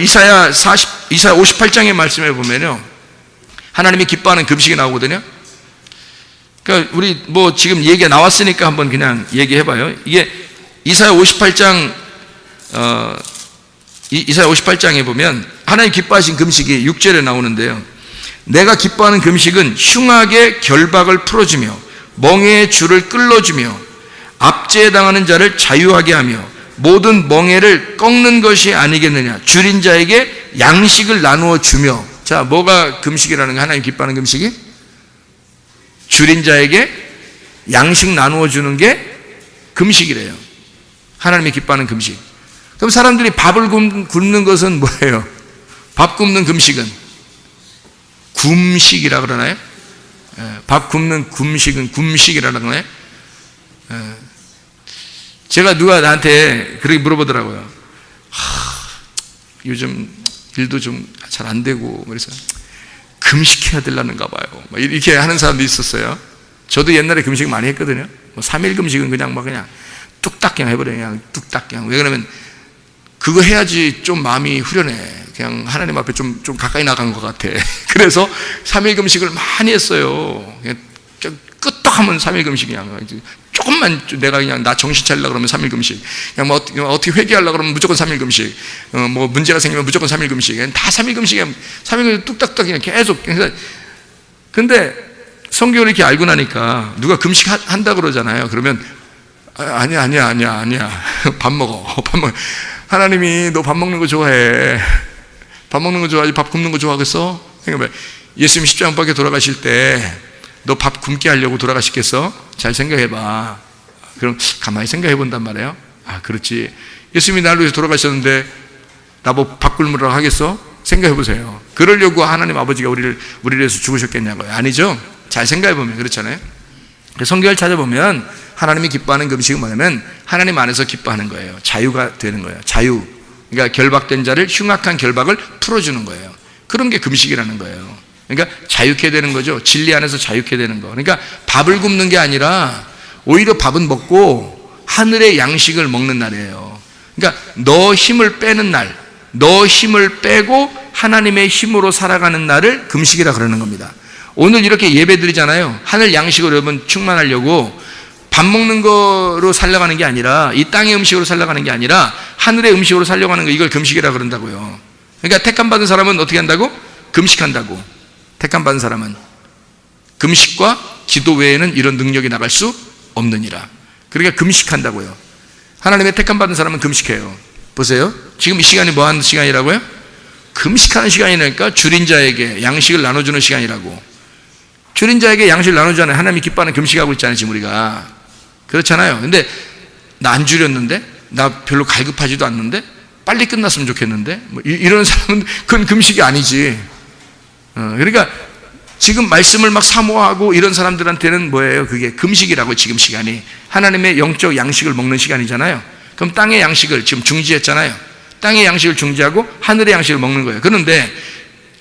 이사야 58장의 말씀에 보면요, 하나님이 기뻐하는 금식이 나오거든요. 그러니까 우리 뭐 지금 얘기가 나왔으니까 한번 그냥 얘기해봐요. 이게 이사야 58장 이사야 58장에 보면 하나님 기뻐하신 금식이 6절에 나오는데요, 내가 기뻐하는 금식은 흉악의 결박을 풀어주며 멍에의 줄을 끌어주며 압제에 당하는 자를 자유하게 하며 모든 멍에를 꺾는 것이 아니겠느냐. 줄인 자에게 양식을 나누어 주며. 자, 뭐가 금식이라는 거? 하나님 기뻐하는 금식이? 줄인 자에게 양식 나누어 주는 게 금식이래요. 하나님이 기뻐하는 금식. 그럼 사람들이 밥을 굶는 것은 뭐예요? 밥 굶는 금식은 굶식이라 그러나요? 밥 굶는 금식은 굶식이라는 거예요. 제가 누가 나한테 그렇게 물어보더라고요. 요즘 일도 좀 잘 안 되고, 그래서 금식해야 되려는가 봐요. 이렇게 하는 사람도 있었어요. 저도 옛날에 금식 많이 했거든요. 3일 금식은 그냥 뚝딱 그냥 해버려요. 그냥 뚝딱 그냥. 왜 그러면 그거 해야지 좀 마음이 후련해. 그냥 하나님 앞에 좀 가까이 나간 것 같아. 그래서 3일 금식을 많이 했어요. 그냥 끄떡하면 3일 금식 그냥. 조금만 내가 그냥 나 정신 차리려고 그러면 3일 금식. 그냥 뭐 어떻게 회개하려고 그러면 무조건 3일 금식. 뭐 문제가 생기면 무조건 3일 금식. 다 3일 금식이야. 3일 금식 뚝딱뚝딱 그냥 계속. 근데 성경을 이렇게 알고 나니까 누가 금식 한다 그러잖아요. 그러면 아니야. 밥 먹어. 하나님이 너 밥 먹는 거 좋아해. 밥 먹는 거 좋아하지 밥 굶는 거 좋아하겠어? 그러니까 예수님 십자가 밖에 돌아가실 때 너 밥 굶게 하려고 돌아가시겠어? 잘 생각해봐. 그럼 가만히 생각해 본단 말이에요. 아, 그렇지. 예수님이 나를 위해서 돌아가셨는데 나보고 밥 굶으라고 하겠어? 생각해 보세요. 그러려고 하나님 아버지가 우리를 위해서 죽으셨겠냐고요? 아니죠? 잘 생각해 보면 그렇잖아요. 성경을 찾아보면 하나님이 기뻐하는 금식은 뭐냐면 하나님 안에서 기뻐하는 거예요. 자유가 되는 거예요. 자유. 그러니까 결박된 자를 흉악한 결박을 풀어주는 거예요. 그런 게 금식이라는 거예요. 그러니까 자유케 되는 거죠. 진리 안에서 자유케 되는 거. 그러니까 밥을 굶는 게 아니라 오히려 밥은 먹고 하늘의 양식을 먹는 날이에요. 그러니까 너 힘을 빼는 날, 너 힘을 빼고 하나님의 힘으로 살아가는 날을 금식이라 그러는 겁니다. 오늘 이렇게 예배 드리잖아요. 하늘 양식으로 여러분 충만하려고 밥 먹는 거로 살려가는 게 아니라 이 땅의 음식으로 살려가는 게 아니라 하늘의 음식으로 살려가는 거, 이걸 금식이라 그런다고요. 그러니까 택함 받은 사람은 어떻게 한다고? 금식한다고. 택함 받은 사람은 금식과 기도 외에는 이런 능력이 나갈 수 없느니라. 그러니까 금식한다고요. 하나님의 택함 받은 사람은 금식해요. 보세요. 지금 이 시간이 뭐 하는 시간이라고요? 금식하는 시간이니까 줄인 자에게 양식을 나눠주는 시간이라고. 줄인 자에게 양식을 나누잖아요. 하나님이 기뻐하는 금식하고 있잖아요, 지금 우리가. 그렇잖아요. 근데 나 안 줄였는데, 나 별로 갈급하지도 않는데, 빨리 끝났으면 좋겠는데, 뭐 이런 사람은 그건 금식이 아니지. 그러니까 지금 말씀을 막 사모하고 이런 사람들한테는 뭐예요? 그게 금식이라고. 지금 시간이 하나님의 영적 양식을 먹는 시간이잖아요. 그럼 땅의 양식을 지금 중지했잖아요. 땅의 양식을 중지하고 하늘의 양식을 먹는 거예요. 그런데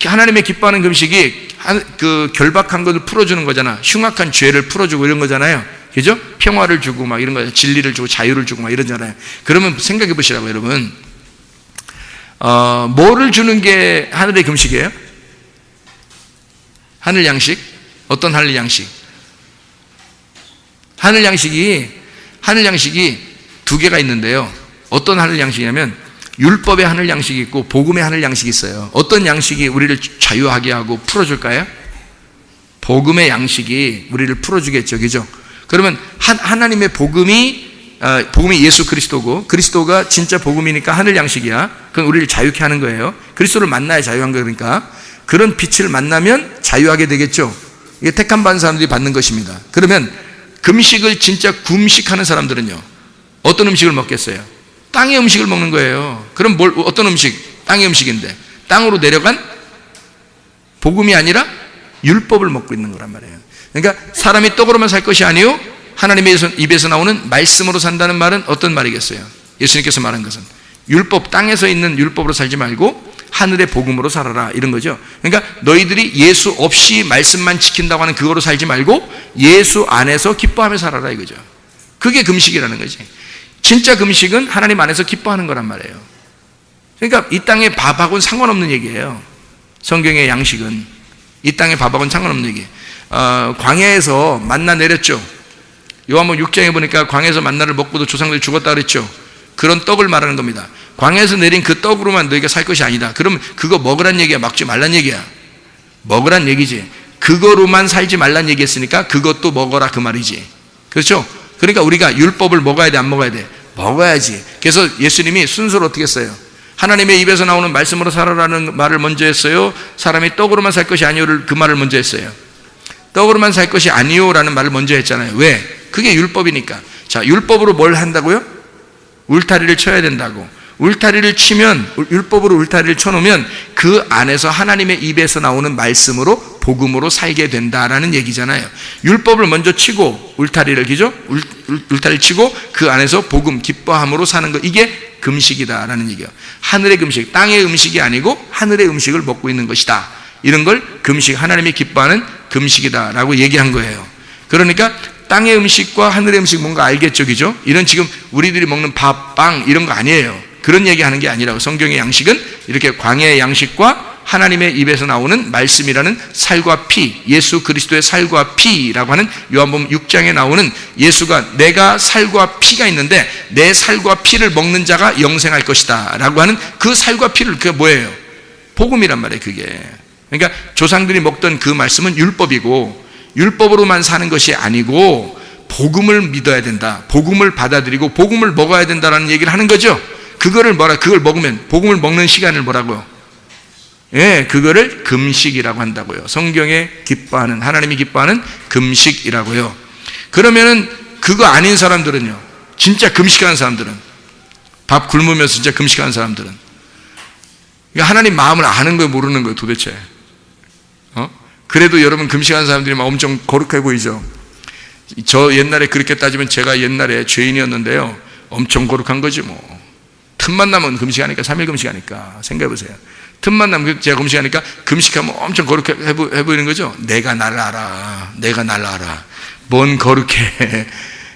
하나님의 기뻐하는 금식이 그 결박한 것을 풀어주는 거잖아. 흉악한 죄를 풀어주고 이런 거잖아요. 그죠? 평화를 주고 막 이런 거잖아요. 진리를 주고 자유를 주고 막 이러잖아요. 그러면 생각해 보시라고, 여러분. 뭐를 주는 게 하늘의 금식이에요? 하늘 양식? 어떤 하늘 양식? 하늘 양식이 두 개가 있는데요. 어떤 하늘 양식이냐면 율법의 하늘 양식이 있고 복음의 하늘 양식이 있어요. 어떤 양식이 우리를 자유하게 하고 풀어줄까요? 복음의 양식이 우리를 풀어주겠죠. 그죠? 그러면 하나님의 복음이 예수 그리스도고, 그리스도가 진짜 복음이니까 하늘 양식이야. 그건 우리를 자유케 하는 거예요. 그리스도를 만나야 자유한 거니까. 그런 빛을 만나면 자유하게 되겠죠. 이게 택함 받은 사람들이 받는 것입니다. 그러면 금식을 진짜 금식하는 사람들은요, 어떤 음식을 먹겠어요? 땅의 음식을 먹는 거예요. 그럼 어떤 음식? 땅의 음식인데 땅으로 내려간 복음이 아니라 율법을 먹고 있는 거란 말이에요. 그러니까 사람이 떡으로만 살 것이 아니요 하나님의 입에서 나오는 말씀으로 산다는 말은 어떤 말이겠어요? 예수님께서 말한 것은 율법, 땅에서 있는 율법으로 살지 말고 하늘의 복음으로 살아라, 이런 거죠. 그러니까 너희들이 예수 없이 말씀만 지킨다고 하는 그거로 살지 말고 예수 안에서 기뻐하며 살아라, 이거죠. 그게 금식이라는 거지. 진짜 금식은 하나님 안에서 기뻐하는 거란 말이에요. 그러니까 이 땅의 밥하고는 상관없는 얘기예요. 성경의 양식은 이 땅의 밥하고는 상관없는 얘기예요. 광야에서 만나 내렸죠. 요한복음 6장에 보니까 광야에서 만나를 먹고도 조상들이 죽었다 그랬죠. 그런 떡을 말하는 겁니다. 광야에서 내린 그 떡으로만 너희가 살 것이 아니다. 그러면 그거 먹으란 얘기야, 먹지 말란 얘기야? 먹으란 얘기지. 그거로만 살지 말란 얘기했으니까 그것도 먹어라, 그 말이지. 그렇죠? 그러니까 우리가 율법을 먹어야 돼, 안 먹어야 돼? 먹어야지. 그래서 예수님이 순서를 어떻게 했어요? 하나님의 입에서 나오는 말씀으로 살아라는 말을 먼저 했어요? 사람이 떡으로만 살 것이 아니오를 그 말을 먼저 했어요? 떡으로만 살 것이 아니오라는 말을 먼저 했잖아요. 왜? 그게 율법이니까. 자, 율법으로 뭘 한다고요? 울타리를 쳐야 된다고. 울타리를 치면, 율법으로 울타리를 쳐놓으면 그 안에서 하나님의 입에서 나오는 말씀으로 복음으로 살게 된다라는 얘기잖아요. 율법을 먼저 치고 울타리를, 그죠? 울타리를 치고 그 안에서 복음, 기뻐함으로 사는 것, 이게 금식이다라는 얘기예요. 하늘의 금식, 땅의 음식이 아니고 하늘의 음식을 먹고 있는 것이다. 이런 걸 금식, 하나님이 기뻐하는 금식이다라고 얘기한 거예요. 그러니까 땅의 음식과 하늘의 음식 뭔가 알겠죠, 그죠? 이런 지금 우리들이 먹는 밥, 빵 이런 거 아니에요. 그런 얘기하는 게 아니라고. 성경의 양식은 이렇게 광야의 양식과 하나님의 입에서 나오는 말씀이라는 살과 피, 예수 그리스도의 살과 피라고 하는 요한복음 6장에 나오는 예수가 내가 살과 피가 있는데 내 살과 피를 먹는 자가 영생할 것이다 라고 하는 그 살과 피를, 그게 뭐예요? 복음이란 말이에요. 그게 그러니까 조상들이 먹던 그 말씀은 율법이고, 율법으로만 사는 것이 아니고 복음을 믿어야 된다, 복음을 받아들이고 복음을 먹어야 된다라는 얘기를 하는 거죠. 그걸 먹으면, 복음을 먹는 시간을 뭐라고요? 예, 그거를 금식이라고 한다고요. 성경에 기뻐하는, 하나님이 기뻐하는 금식이라고요. 그러면은 그거 아닌 사람들은요, 진짜 금식하는 사람들은, 밥 굶으면서 진짜 금식하는 사람들은 하나님 마음을 아는 거예요, 모르는 거예요, 도대체? 그래도 여러분 금식하는 사람들이 막 엄청 거룩해 보이죠? 저 옛날에 그렇게 따지면 제가 옛날에 죄인이었는데요, 엄청 거룩한 거지 뭐. 틈만 나면 금식하니까, 3일 금식하니까 생각해 보세요. 틈만 나면 제가 금식하니까, 금식하면 엄청 거룩해 보이는 거죠. 내가 나를 알아, 내가 나를 알아. 뭔 거룩해.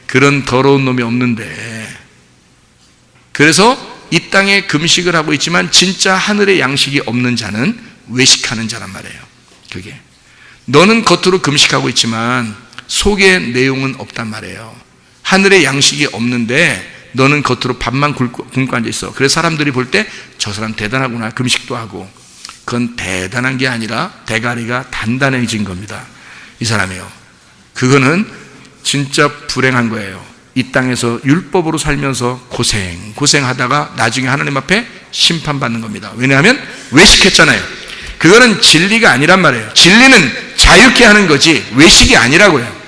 그런 더러운 놈이 없는데. 그래서 이 땅에 금식을 하고 있지만 진짜 하늘의 양식이 없는 자는 외식하는 자란 말이에요. 그게 너는 겉으로 금식하고 있지만 속에 내용은 없단 말이에요. 하늘의 양식이 없는데 너는 겉으로 밥만 굶고 앉아있어. 그래서 사람들이 볼 때 저 사람 대단하구나, 금식도 하고. 그건 대단한 게 아니라 대가리가 단단해진 겁니다, 이 사람이요. 그거는 진짜 불행한 거예요. 이 땅에서 율법으로 살면서 고생하다가 나중에 하나님 앞에 심판받는 겁니다. 왜냐하면 외식했잖아요. 그거는 진리가 아니란 말이에요. 진리는 자유케 하는 거지 외식이 아니라고요.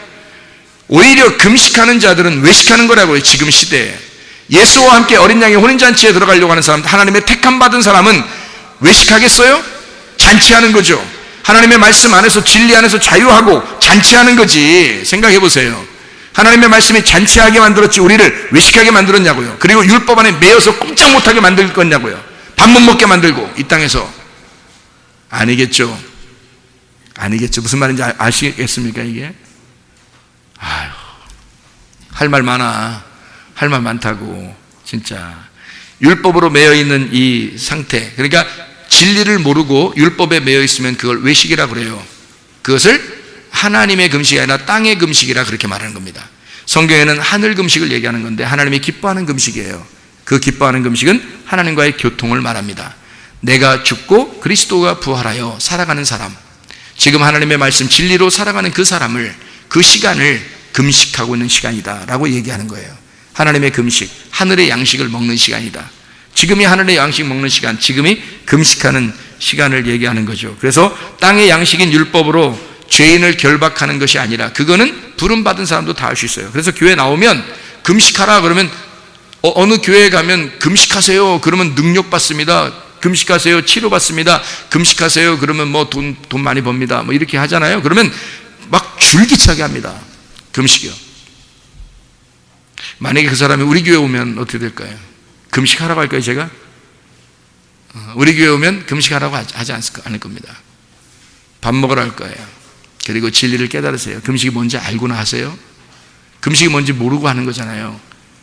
오히려 금식하는 자들은 외식하는 거라고요. 지금 시대에 예수와 함께 어린 양의 혼인잔치에 들어가려고 하는 사람, 하나님의 택함 받은 사람은 외식하겠어요? 잔치하는 거죠. 하나님의 말씀 안에서, 진리 안에서 자유하고 잔치하는 거지. 생각해 보세요. 하나님의 말씀이 잔치하게 만들었지 우리를 외식하게 만들었냐고요. 그리고 율법 안에 매여서 꼼짝 못하게 만들 거냐고요. 밥 못 먹게 만들고 이 땅에서. 아니겠죠. 아니겠죠. 무슨 말인지 아시겠습니까 이게? 아유, 할 말 많아. 할 말 많다고. 진짜 율법으로 매여 있는 이 상태, 그러니까 진리를 모르고 율법에 매여 있으면 그걸 외식이라고 그래요. 그것을 하나님의 금식이 아니라 땅의 금식이라 그렇게 말하는 겁니다. 성경에는 하늘 금식을 얘기하는 건데 하나님이 기뻐하는 금식이에요. 그 기뻐하는 금식은 하나님과의 교통을 말합니다. 내가 죽고 그리스도가 부활하여 살아가는 사람, 지금 하나님의 말씀 진리로 살아가는 그 사람을, 그 시간을 금식하고 있는 시간이다 라고 얘기하는 거예요. 하나님의 금식, 하늘의 양식을 먹는 시간이다. 지금이 하늘의 양식 먹는 시간, 지금이 금식하는 시간을 얘기하는 거죠. 그래서 땅의 양식인 율법으로 죄인을 결박하는 것이 아니라, 그거는 부름받은 사람도 다 할 수 있어요. 그래서 교회 나오면 금식하라 그러면 어느 교회에 가면 금식하세요 그러면 능력받습니다, 금식하세요 치료받습니다, 금식하세요 그러면 뭐 돈 많이 법니다, 뭐 이렇게 하잖아요. 그러면 막 줄기차게 합니다. 금식이요. 만약에 그 사람이 우리 교회 오면 어떻게 될까요? 금식하라고 할까요 제가? 우리 교회 오면 금식하라고 하지 않을 겁니다. 밥 먹으라 할 거예요. 그리고 진리를 깨달으세요. 금식이 뭔지 알고나 하세요. 금식이 뭔지 모르고 하는 거잖아요.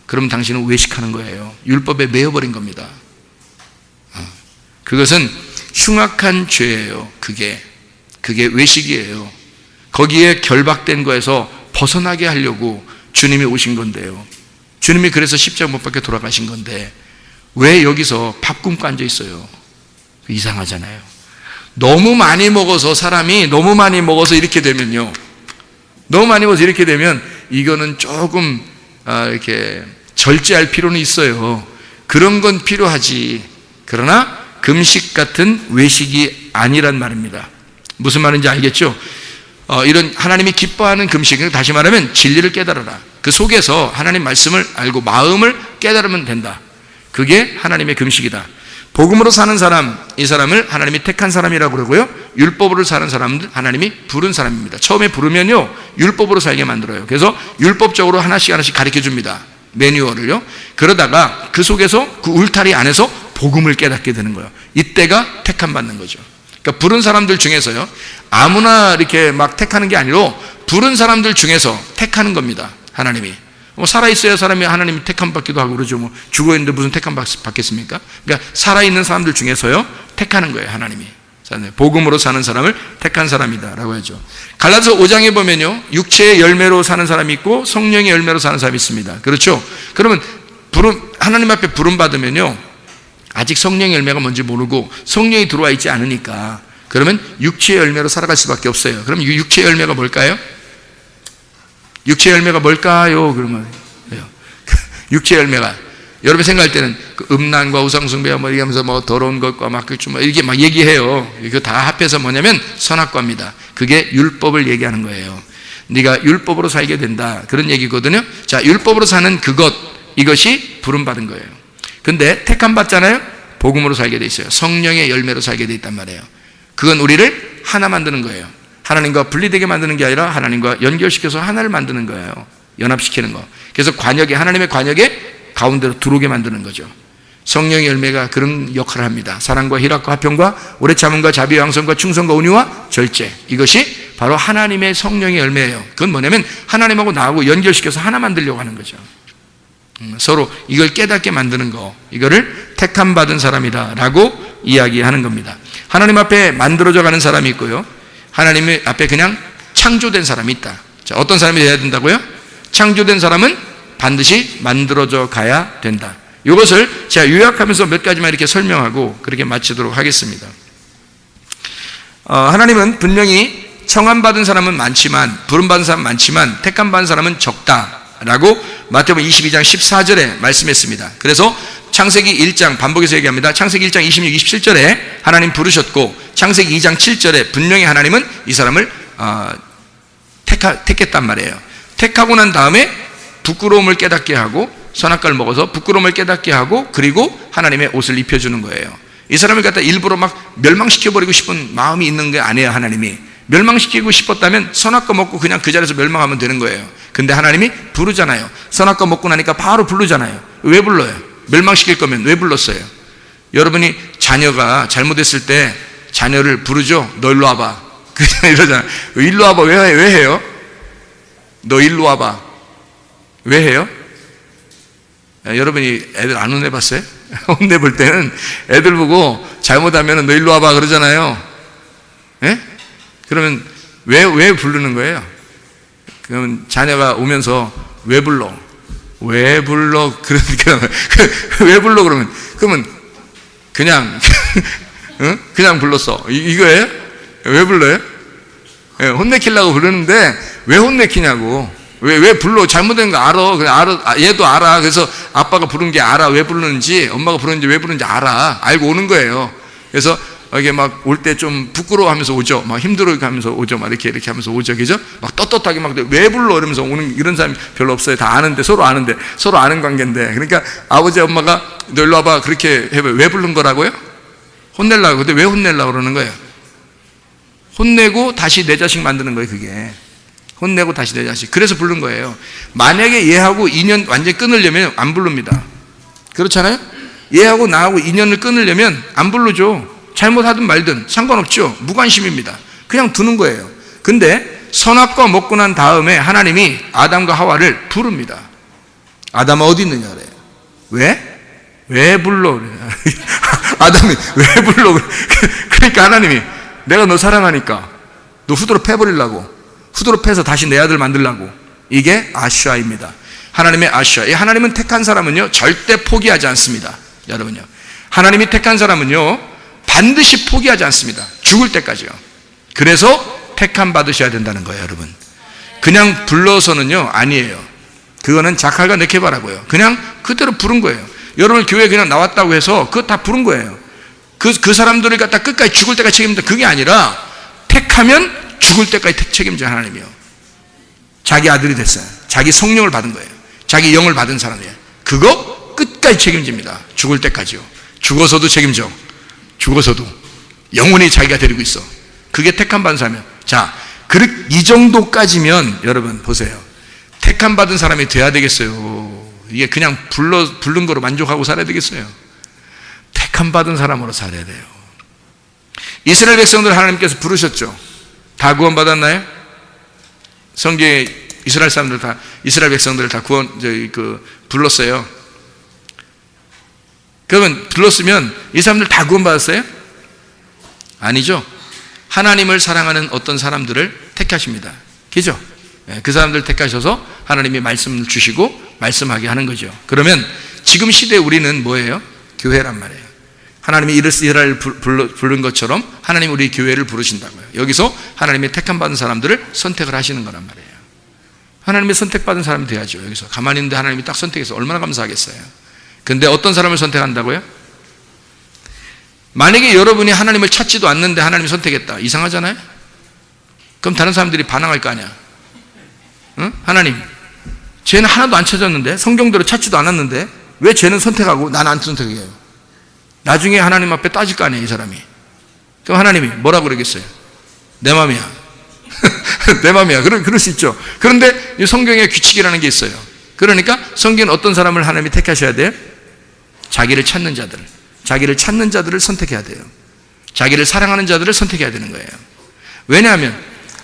그럼 당신은 외식하는 거예요. 율법에 매여버린 겁니다. 그것은 흉악한 죄예요. 그게 외식이에요. 거기에 결박된 거에서 벗어나게 하려고 주님이 오신 건데요. 주님이 그래서 십자가 못 박혀 돌아가신 건데 왜 여기서 밥 굶고 앉아 있어요? 이상하잖아요. 너무 많이 먹어서, 사람이 너무 많이 먹어서 이렇게 되면요, 너무 많이 먹어서 이렇게 되면 이거는 조금 이렇게 절제할 필요는 있어요. 그런 건 필요하지. 그러나 금식 같은 외식이 아니란 말입니다. 무슨 말인지 알겠죠? 이런 하나님이 기뻐하는 금식, 다시 말하면 진리를 깨달아라. 그 속에서 하나님 말씀을 알고 마음을 깨달으면 된다. 그게 하나님의 금식이다. 복음으로 사는 사람, 이 사람을 하나님이 택한 사람이라고 그러고요, 율법으로 사는 사람은 하나님이 부른 사람입니다. 처음에 부르면요 율법으로 살게 만들어요. 그래서 율법적으로 하나씩 가르쳐 줍니다. 매뉴얼을요. 그러다가 그 속에서, 그 울타리 안에서 복음을 깨닫게 되는 거예요. 이때가 택함 받는 거죠. 그러니까 부른 사람들 중에서요, 아무나 이렇게 막 택하는 게 아니라 부른 사람들 중에서 택하는 겁니다. 하나님이. 뭐 살아있어야 사람이 하나님이 택함 받기도 하고 그러죠. 뭐 죽어있는데 무슨 택함 받겠습니까? 그러니까 살아있는 사람들 중에서요, 택하는 거예요, 하나님이. 복음으로 사는 사람을 택한 사람이다 라고 하죠. 갈라디아서 5장에 보면요, 육체의 열매로 사는 사람이 있고 성령의 열매로 사는 사람이 있습니다. 그렇죠? 그러면 하나님 앞에 부름 받으면요, 아직 성령의 열매가 뭔지 모르고 성령이 들어와 있지 않으니까, 그러면 육체의 열매로 살아갈 수밖에 없어요. 그럼 육체의 열매가 뭘까요? 육체의 열매가 뭘까요? 그러면 육체의 열매가, 여러분 생각할 때는 그 음란과 우상숭배와 뭐 이러면서 뭐 더러운 것과 막 이렇게 막 얘기해요. 이거 다 합해서 뭐냐면 선악과입니다. 그게 율법을 얘기하는 거예요. 네가 율법으로 살게 된다, 그런 얘기거든요. 자, 율법으로 사는 이것이 부름 받은 거예요. 근데 택함 받잖아요. 복음으로 살게 돼 있어요. 성령의 열매로 살게 돼 있단 말이에요. 그건 우리를 하나 만드는 거예요. 하나님과 분리되게 만드는 게 아니라 하나님과 연결시켜서 하나를 만드는 거예요. 연합시키는 거. 그래서 하나님의 관역에 가운데로 들어오게 만드는 거죠. 성령의 열매가 그런 역할을 합니다. 사랑과 희락과 화평과 오래 참음과 자비와 양선과 충성과 온유와 절제, 이것이 바로 하나님의 성령의 열매예요. 그건 뭐냐면 하나님하고 나하고 연결시켜서 하나 만들려고 하는 거죠. 서로 이걸 깨닫게 만드는 거, 이거를 택함 받은 사람이다 라고 이야기하는 겁니다. 하나님 앞에 만들어져 가는 사람이 있고요, 하나님 앞에 그냥 창조된 사람이 있다. 자, 어떤 사람이 되어야 된다고요? 창조된 사람은 반드시 만들어져 가야 된다. 이것을 제가 요약하면서 몇 가지만 이렇게 설명하고 그렇게 마치도록 하겠습니다. 하나님은 분명히 청함받은 사람은 많지만, 부름받은 사람은 많지만 택함받은 사람은 적다라고 마태복음 22장 14절에 말씀했습니다. 그래서 창세기 1장, 반복해서 얘기합니다. 창세기 1장 26, 27절에 하나님 부르셨고, 창세기 2장 7절에 분명히 하나님은 이 사람을 택했단 말이에요. 택하고 난 다음에 부끄러움을 깨닫게 하고, 선악과를 먹어서 부끄러움을 깨닫게 하고, 그리고 하나님의 옷을 입혀주는 거예요. 이 사람을 갖다 일부러 막 멸망시켜버리고 싶은 마음이 있는 게 아니에요. 하나님이 멸망시키고 싶었다면 선악과 먹고 그냥 그 자리에서 멸망하면 되는 거예요. 근데 하나님이 부르잖아요. 선악과 먹고 나니까 바로 부르잖아요. 왜 불러요? 멸망시킬 거면 왜 불렀어요? 여러분이 자녀가 잘못했을 때 자녀를 부르죠. 너 일로 와봐. 그냥 이러잖아요. 일로 와봐. 왜 해요? 너 일로 와봐. 왜 해요? 여러분이 애들 안 혼내봤어요? 혼내볼 때는 애들 보고 잘못하면 너 일로 와봐 그러잖아요. 예? 그러면 왜 부르는 거예요? 그러면 자녀가 오면서 왜 불러? 왜 불러? 그러니까 왜 불러? 그러면 그냥 그냥 불렀어. 이거예요? 왜 불러요? 예, 혼내키려고 부르는데 왜 혼내키냐고. 왜 불러? 잘못된 거 알아. 얘도 알아. 그래서 아빠가 부른 게 알아. 왜 부르는지, 엄마가 부르는지 왜 부르는지 알아. 알고 오는 거예요. 그래서 이게 막 올 때 좀 부끄러워하면서 오죠. 막 힘들어 하면서 오죠. 막 이렇게 하면서 오죠. 그죠? 막 떳떳하게 막 왜 불러? 이러면서 오는 이런 사람이 별로 없어요. 다 아는데, 서로 아는 관계인데. 그러니까 아버지, 엄마가 너 일로 와봐. 그렇게 해봐요. 왜 부른 거라고요? 혼내려고. 근데 왜 혼내려고 그러는 거예요? 혼내고 다시 내 자식 만드는 거예요, 그게. 혼내고 다시 내 자식. 그래서 부른 거예요. 만약에 얘하고 인연 완전히 끊으려면 안 부릅니다. 그렇잖아요? 얘하고 나하고 인연을 끊으려면 안 부르죠. 잘못하든 말든 상관없죠. 무관심입니다. 그냥 두는 거예요. 근데 선악과 먹고 난 다음에 하나님이 아담과 하와를 부릅니다. 아담아 어디 있느냐 그래요. 왜 불러? 그래요. 아담이 왜 불러? 그러니까 하나님이 내가 너 사랑하니까 너 후드로 패버리려고, 후드로 패서 다시 내 아들 만들려고. 이게 아슈아입니다. 하나님의 아슈아. 하나님은 택한 사람은요 절대 포기하지 않습니다. 여러분요, 하나님이 택한 사람은요 반드시 포기하지 않습니다. 죽을 때까지요. 그래서 택함 받으셔야 된다는 거예요. 여러분, 그냥 불러서는요 아니에요. 그거는 자칼과 네케바라고요. 그냥 그대로 부른 거예요. 여러분 교회 그냥 나왔다고 해서 그거 다 부른 거예요. 그 사람들을 갖다 끝까지 죽을 때까지 책임진다, 그게 아니라 택하면 죽을 때까지 책임져 하나님이요. 자기 아들이 됐어요. 자기 성령을 받은 거예요. 자기 영을 받은 사람이에요. 그거 끝까지 책임집니다. 죽을 때까지요. 죽어서도 책임져. 죽어서도 영원히 자기가 데리고 있어. 그게 택함 받은 사람이에요. 자, 이 정도까지면 여러분 보세요. 택함 받은 사람이 돼야 되겠어요? 이게 그냥 부른 거로 만족하고 살아야 되겠어요? 택함 받은 사람으로 살아야 돼요. 이스라엘 백성들 하나님께서 부르셨죠. 다 구원받았나요? 성경에 이스라엘 사람들 다, 이스라엘 백성들을 다 불렀어요. 그러면 불렀으면 이 사람들 다 구원받았어요? 아니죠. 하나님을 사랑하는 어떤 사람들을 택하십니다. 그죠? 그 사람들 택하셔서 하나님이 말씀을 주시고 말씀하게 하는 거죠. 그러면 지금 시대에 우리는 뭐예요? 교회란 말이에요. 하나님이 이스라엘을 부른 것처럼 하나님이 우리 교회를 부르신다고요. 여기서 하나님이 택함 받은 사람들을 선택을 하시는 거란 말이에요. 하나님이 선택받은 사람이 돼야죠. 여기서 가만히 있는데 하나님이 딱 선택해서 얼마나 감사하겠어요. 근데 어떤 사람을 선택한다고요? 만약에 여러분이 하나님을 찾지도 않는데 하나님이 선택했다. 이상하잖아요? 그럼 다른 사람들이 반항할 거 아니야. 응? 하나님, 쟤는 하나도 안 찾았는데, 성경대로 찾지도 않았는데 왜 쟤는 선택하고 나는 안 선택해요? 나중에 하나님 앞에 따질 거 아니에요, 이 사람이. 그럼 하나님이 뭐라고 그러겠어요? 내 맘이야. 내 맘이야. 그럴 수 있죠. 그런데 이 성경에 규칙이라는 게 있어요. 그러니까 성경은 어떤 사람을 하나님이 택하셔야 돼요? 자기를 찾는 자들을 선택해야 돼요. 자기를 사랑하는 자들을 선택해야 되는 거예요. 왜냐하면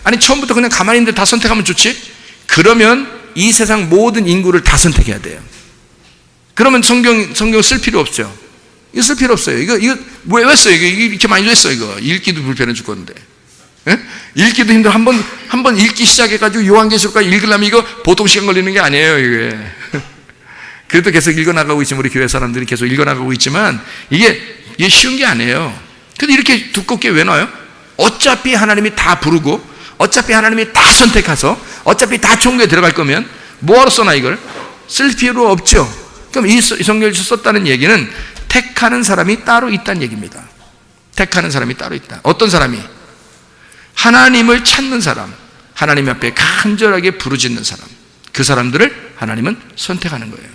아니 처음부터 그냥 가만히 있는데 다 선택하면 좋지? 그러면 이 세상 모든 인구를 다 선택해야 돼요. 그러면 성경 쓸 필요 없죠. 이거 쓸 필요 없어요. 이거 왜 써요? 이거 이렇게 많이 왜 써? 이거 읽기도 불편해 죽겠는데. 예? 읽기도 힘들어. 한번 읽기 시작해가지고 요한계시록까지 읽으려면 이거 보통 시간 걸리는 게 아니에요, 이게. 그래도 계속 읽어나가고 있지만, 우리 교회 사람들이 계속 읽어나가고 있지만, 이게 쉬운 게 아니에요. 근데 이렇게 두껍게 왜 놔요? 어차피 하나님이 다 부르고, 어차피 하나님이 다 선택해서, 어차피 다 총회에 들어갈 거면, 뭐하러 써나 이걸? 쓸 필요 없죠. 그럼 이 성경을 썼다는 얘기는 택하는 사람이 따로 있다는 얘기입니다. 택하는 사람이 따로 있다. 어떤 사람이? 하나님을 찾는 사람, 하나님 앞에 간절하게 부르짖는 사람, 그 사람들을 하나님은 선택하는 거예요.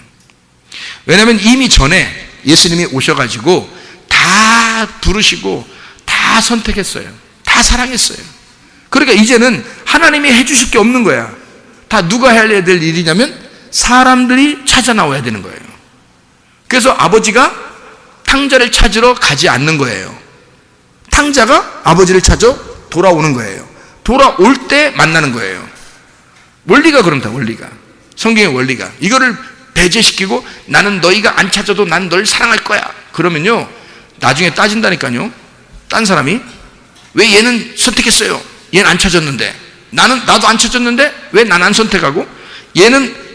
왜냐하면 이미 전에 예수님이 오셔가지고 다 부르시고 다 선택했어요. 다 사랑했어요. 그러니까 이제는 하나님이 해주실 게 없는 거야. 다 누가 해야 될 일이냐면 사람들이 찾아 나와야 되는 거예요. 그래서 아버지가 탕자를 찾으러 가지 않는 거예요. 탕자가 아버지를 찾아 돌아오는 거예요. 돌아올 때 만나는 거예요. 원리가 그렇다, 원리가. 성경의 원리가. 이거를 배제시키고 나는 너희가 안 찾아도 난 널 사랑할 거야. 그러면요, 나중에 따진다니까요. 딴 사람이 왜 얘는 선택했어요? 얘는 안 찾았는데. 나도 안 찾았는데 왜 난 안 선택하고?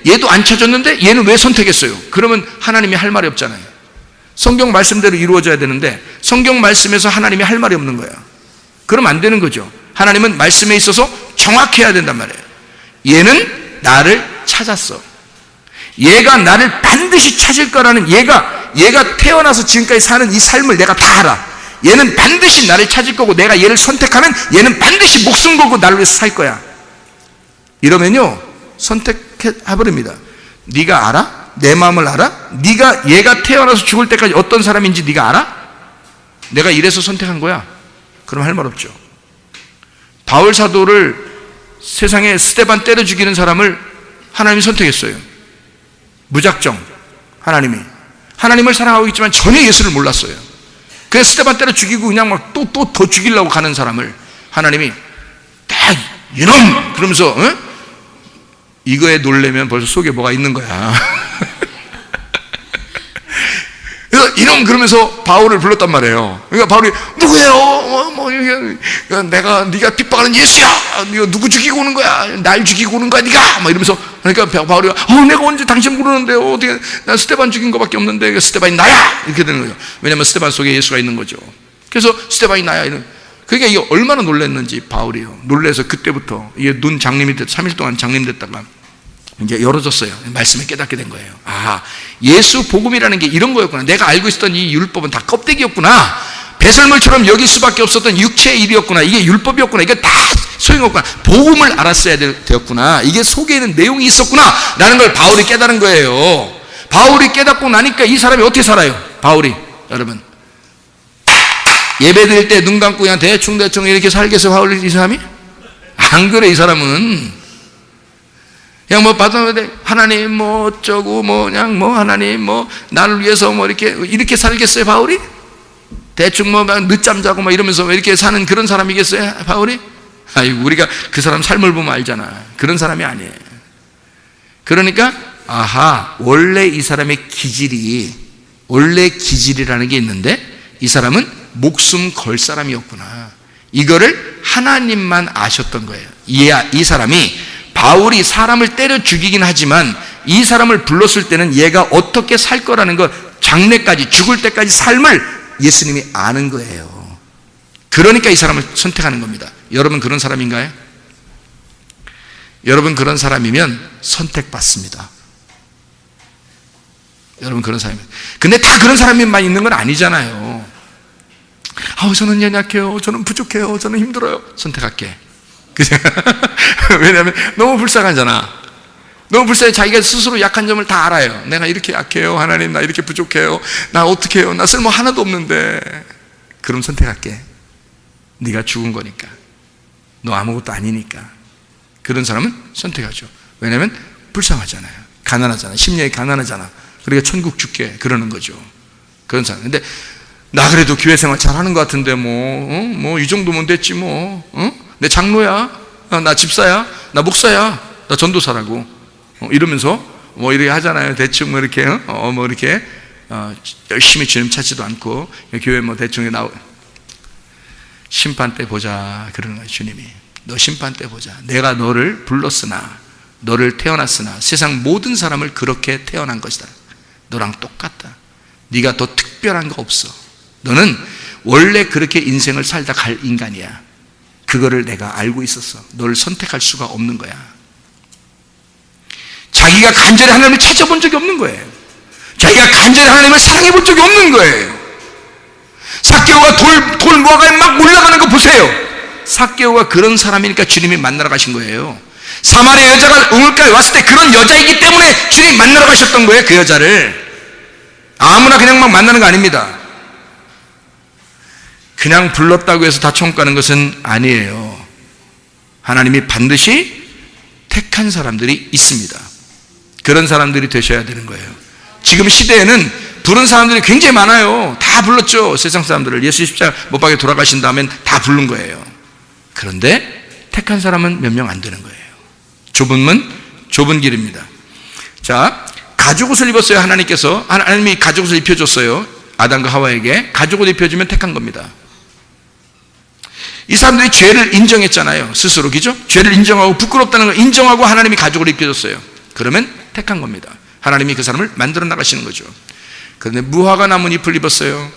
얘도 안 찾았는데 얘는 왜 선택했어요? 그러면 하나님이 할 말이 없잖아요. 성경 말씀대로 이루어져야 되는데 성경 말씀에서 하나님이 할 말이 없는 거야. 그럼 안 되는 거죠. 하나님은 말씀에 있어서 정확해야 된단 말이에요. 얘는 나를 찾았어. 얘가 나를 반드시 찾을 거라는, 얘가 태어나서 지금까지 사는 이 삶을 내가 다 알아. 얘는 반드시 나를 찾을 거고, 내가 얘를 선택하면 얘는 반드시 목숨 걸고 나를 위해서 살 거야. 이러면요, 선택해버립니다. 네가 알아? 내 마음을 알아? 얘가 태어나서 죽을 때까지 어떤 사람인지 네가 알아? 내가 이래서 선택한 거야. 그럼 할 말 없죠. 바울 사도를 세상에 스데반 때려 죽이는 사람을 하나님이 선택했어요. 무작정. 하나님을 사랑하고 있지만 전혀 예수를 몰랐어요. 그래서 스데반 때려 죽이고 그냥 막 또 더 죽이려고 가는 사람을 하나님이 딱 이놈! 그러면서 이거에 놀래면 벌써 속에 뭐가 있는 거야. 그래서 이놈! 그러면서 바울을 불렀단 말이에요. 그러니까 바울이 누구예요? 네가 핍박하는 예수야. 네가 누구 죽이고 오는 거야? 날 죽이고 오는 거야, 네가? 막 이러면서. 그러니까 바울이 내가 언제 당신 부르는데 어떻게 난 스데반 죽인 거밖에 없는데 스데반이 나야! 이렇게 되는 거죠. 왜냐하면 스데반 속에 예수가 있는 거죠. 그래서 스데반이 나야. 그러니까 이게 얼마나 놀랐는지 바울이요. 놀라서 그때부터 이게 눈 장님이 3일 동안 장님 됐다가 이제 열어졌어요. 말씀을 깨닫게 된 거예요. 예수 복음이라는 게 이런 거였구나. 내가 알고 있었던 이 율법은 다 껍데기였구나. 배설물처럼 여길 수밖에 없었던 육체의 일이었구나. 이게 율법이었구나. 이게 다 소용없구나. 복음을 알았어야 되었구나. 이게 속에는 내용이 있었구나 라는 걸 바울이 깨달은 거예요. 바울이 깨닫고 나니까 이 사람이 어떻게 살아요? 바울이, 여러분, 예배 드릴 때 눈 감고 그냥 대충 이렇게 살겠어? 바울이, 이 사람이? 안 그래. 이 사람은 그냥 받아야 하나님 어쩌고 그냥 하나님 나를 위해서 이렇게 살겠어요, 바울이? 대충 뭐 막 늦잠 자고 막 이러면서 이렇게 사는 그런 사람이겠어요, 바울이? 아이고, 우리가 그 사람 삶을 보면 알잖아. 그런 사람이 아니에요. 그러니까 아하, 원래 이 사람의 원래 기질이라는 게 있는데 이 사람은 목숨 걸 사람이었구나. 이거를 하나님만 아셨던 거예요. 이 사람이, 바울이 사람을 때려 죽이긴 하지만 이 사람을 불렀을 때는 얘가 어떻게 살 거라는 것, 장래까지, 죽을 때까지 삶을 예수님이 아는 거예요. 그러니까 이 사람을 선택하는 겁니다. 여러분 그런 사람인가요? 여러분 그런 사람이면 선택받습니다. 여러분 그런 사람이면. 근데 다 그런 사람만 있는 건 아니잖아요. 저는 연약해요, 저는 부족해요, 저는 힘들어요. 선택할게. 그죠? 왜냐하면 너무 불쌍하잖아. 너무 불쌍해. 자기가 스스로 약한 점을 다 알아요. 내가 이렇게 약해요, 하나님, 나 이렇게 부족해요, 나 어떻게 해요, 나 쓸모 하나도 없는데. 그럼 선택할게. 네가 죽은 거니까, 너 아무것도 아니니까. 그런 사람은 선택하죠. 왜냐하면 불쌍하잖아요. 가난하잖아. 심령이 가난하잖아. 그러니까 천국 줄게 그러는 거죠. 그런 사람. 근데 나 그래도 교회 생활 잘하는 것 같은데 뭐 이 정도면 됐지 뭐. 내 장로야, 나 집사야, 나 목사야, 나 전도사라고 이러면서 뭐 이렇게 하잖아요. 대충 뭐 이렇게 뭐 이렇게 열심히 주님 찾지도 않고 교회 뭐 대충 심판 때 보자 그러는 거예요. 주님이 너 심판 때 보자. 내가 너를 불렀으나, 너를 태어났으나 세상 모든 사람을 그렇게 태어난 것이다. 너랑 똑같다. 네가 더 특별한 거 없어. 너는 원래 그렇게 인생을 살다 갈 인간이야. 그거를 내가 알고 있었어. 너를 선택할 수가 없는 거야. 자기가 간절히 하나님을 찾아본 적이 없는 거예요. 자기가 간절히 하나님을 사랑해 본 적이 없는 거예요. 삭개오가 돌 모아가 막 올라가는 거 보세요. 삭개오가 그런 사람이니까 주님이 만나러 가신 거예요. 사마리아 여자가 우물가에 왔을 때 그런 여자이기 때문에 주님이 만나러 가셨던 거예요. 그 여자를 아무나 그냥 막 만나는 거 아닙니다. 그냥 불렀다고 해서 다 천국 가는 것은 아니에요. 하나님이 반드시 택한 사람들이 있습니다. 그런 사람들이 되셔야 되는 거예요. 지금 시대에는 부른 사람들이 굉장히 많아요. 다 불렀죠. 세상 사람들을. 예수 십자가 못 박에 돌아가신 다음엔 다 부른 거예요. 그런데 택한 사람은 몇 명 안 되는 거예요. 좁은 문, 좁은 길입니다. 자, 가죽옷을 입었어요. 하나님께서. 하나님이 가죽옷을 입혀줬어요. 아담과 하와에게. 가죽옷을 입혀주면 택한 겁니다. 이 사람들이 죄를 인정했잖아요. 스스로. 그죠? 죄를 인정하고 부끄럽다는 걸 인정하고 하나님이 가죽을 입혀줬어요. 그러면 택한 겁니다. 하나님이 그 사람을 만들어 나가시는 거죠. 그런데 무화과 나무 잎을 입었어요.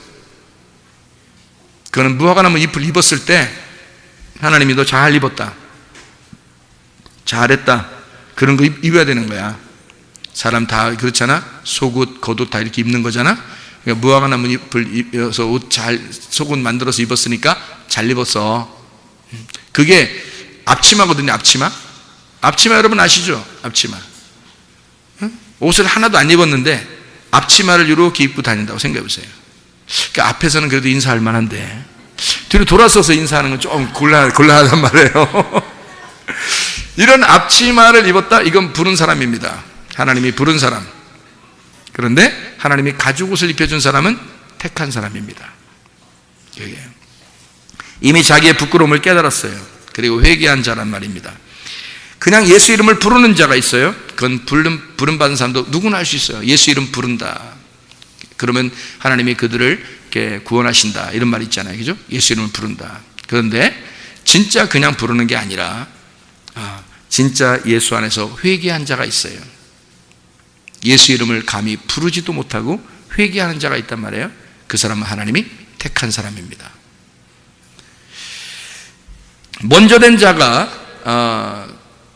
그는 무화과 나무 잎을 입었을 때 하나님이 너 잘 입었다, 잘했다, 그런 거 입어야 되는 거야. 사람 다 그렇잖아. 속옷, 겉옷 다 이렇게 입는 거잖아. 그러니까 무화과 나무 잎을 입어서 옷 잘, 속옷 만들어서 입었으니까 잘 입었어. 그게 앞치마거든요. 앞치마 여러분 아시죠? 앞치마. 옷을 하나도 안 입었는데 앞치마를 이렇게 입고 다닌다고 생각해 보세요. 그러니까 앞에서는 그래도 인사할 만한데 뒤로 돌아서서 인사하는 건 좀 곤란하단 말이에요. 이런 앞치마를 입었다? 이건 부른 사람입니다. 하나님이 부른 사람. 그런데 하나님이 가죽옷을 입혀준 사람은 택한 사람입니다. 이미 자기의 부끄러움을 깨달았어요. 그리고 회개한 자란 말입니다. 그냥 예수 이름을 부르는 자가 있어요. 그건 부름받은 사람도 누구나 할 수 있어요. 예수 이름 부른다. 그러면 하나님이 그들을 이렇게 구원하신다. 이런 말이 있잖아요. 그죠? 예수 이름을 부른다. 그런데 진짜 그냥 부르는 게 아니라 진짜 예수 안에서 회개한 자가 있어요. 예수 이름을 감히 부르지도 못하고 회개하는 자가 있단 말이에요. 그 사람은 하나님이 택한 사람입니다. 먼저 된 자가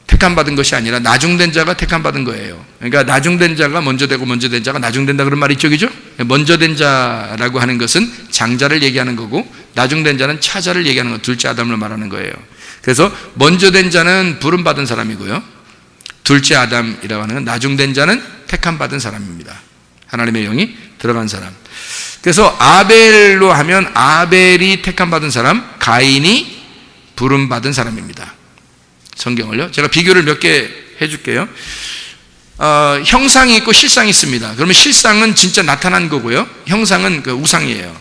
택함받은 것이 아니라 나중된 자가 택함받은 거예요. 그러니까 나중된 자가 먼저 되고 먼저 된 자가 나중된다 그런 말이 있죠. 그죠? 먼저 된 자라고 하는 것은 장자를 얘기하는 거고 나중된 자는 차자를 얘기하는 거, 둘째 아담을 말하는 거예요. 그래서 먼저 된 자는 부름받은 사람이고요, 둘째 아담이라고 하는 건 나중된 자는 택함받은 사람입니다. 하나님의 영이 들어간 사람. 그래서 아벨로 하면 아벨이 택함받은 사람, 가인이 부름받은 사람입니다. 성경을요. 제가 비교를 몇 개 해줄게요. 형상이 있고 실상이 있습니다. 그러면 실상은 진짜 나타난 거고요, 형상은 그 우상이에요.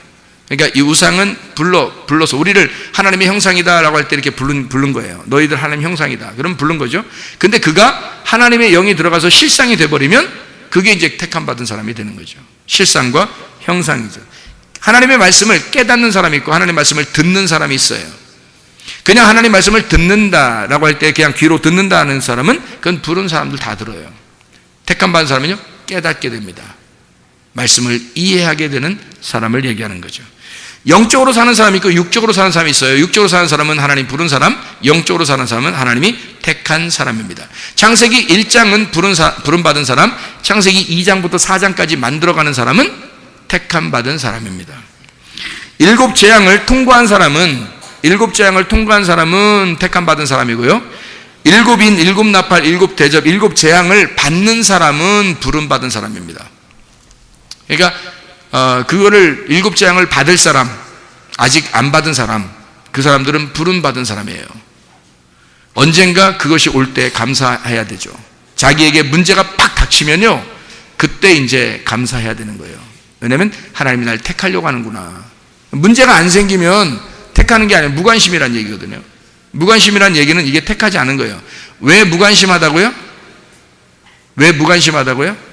그러니까 이 우상은 불러서 우리를 하나님의 형상이다라고 할 때 이렇게 부른 거예요. 너희들 하나님 형상이다. 그럼 부른 거죠. 근데 그가 하나님의 영이 들어가서 실상이 돼버리면 그게 이제 택함 받은 사람이 되는 거죠. 실상과 형상이죠. 하나님의 말씀을 깨닫는 사람이 있고 하나님의 말씀을 듣는 사람이 있어요. 그냥 하나님 말씀을 듣는다라고 할 때 그냥 귀로 듣는다는 사람은 그건 부른 사람들 다 들어요. 택함 받은 사람은요 깨닫게 됩니다. 말씀을 이해하게 되는 사람을 얘기하는 거죠. 영적으로 사는 사람이 있고 육적으로 사는 사람이 있어요. 육적으로 사는 사람은 하나님 부른 사람, 영적으로 사는 사람은 하나님이 택한 사람입니다. 창세기 1장은 부름 받은 사람, 창세기 2장부터 4장까지 만들어가는 사람은 택함 받은 사람입니다. 일곱 재앙을 통과한 사람은 택함 받은 사람이고요. 일곱 인, 일곱 나팔, 일곱 대접, 일곱 재앙을 받는 사람은 부름 받은 사람입니다. 그러니까 그거를 일곱 재앙을 받을 사람, 아직 안 받은 사람, 그 사람들은 부름 받은 사람이에요. 언젠가 그것이 올 때 감사해야 되죠. 자기에게 문제가 팍 닥치면요 그때 이제 감사해야 되는 거예요. 왜냐하면 하나님이 날 택하려고 하는구나. 문제가 안 생기면 택하는 게 아니라 무관심이란 얘기거든요. 무관심이란 얘기는 이게 택하지 않은 거예요. 왜 무관심하다고요? 왜 무관심하다고요?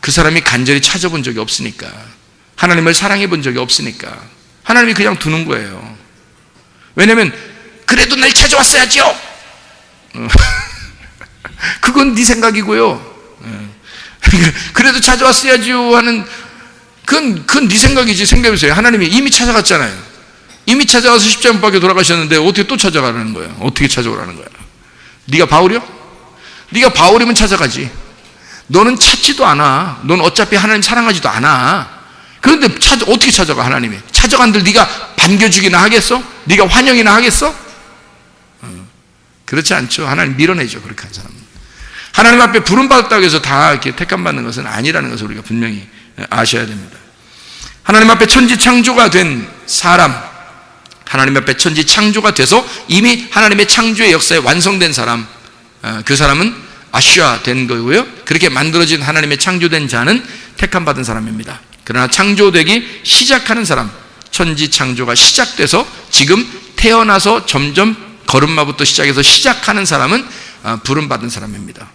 그 사람이 간절히 찾아본 적이 없으니까, 하나님을 사랑해 본 적이 없으니까 하나님이 그냥 두는 거예요. 왜냐하면 그래도 날 찾아왔어야죠. 그건 네 생각이고요. 그래도 찾아왔어야죠 하는 그건 네 생각이지. 생각해보세요. 하나님이 이미 찾아갔잖아요. 이미 찾아가서 십자가밖에 돌아가셨는데 어떻게 또 찾아가라는 거예요? 어떻게 찾아오라는 거야? 네가 바울이요? 네가 바울이면 찾아가지. 너는 찾지도 않아. 넌 어차피 하나님 사랑하지도 않아. 그런데 어떻게 찾아가 하나님이? 찾아간들 네가 반겨주기나 하겠어? 네가 환영이나 하겠어? 그렇지 않죠. 하나님 밀어내죠. 그렇게 한 사람은. 하나님 앞에 부름받았다고 해서 다 이렇게 택함받는 것은 아니라는 것을 우리가 분명히 아셔야 됩니다. 하나님 앞에 천지창조가 된 사람, 하나님 앞에 천지창조가 돼서 이미 하나님의 창조의 역사에 완성된 사람, 그 사람은 아슈아 된 거고요. 그렇게 만들어진 하나님의 창조된 자는 택함받은 사람입니다. 그러나 창조되기 시작하는 사람, 천지창조가 시작돼서 지금 태어나서 점점 걸음마부터 시작해서 시작하는 사람은 부름받은 사람입니다.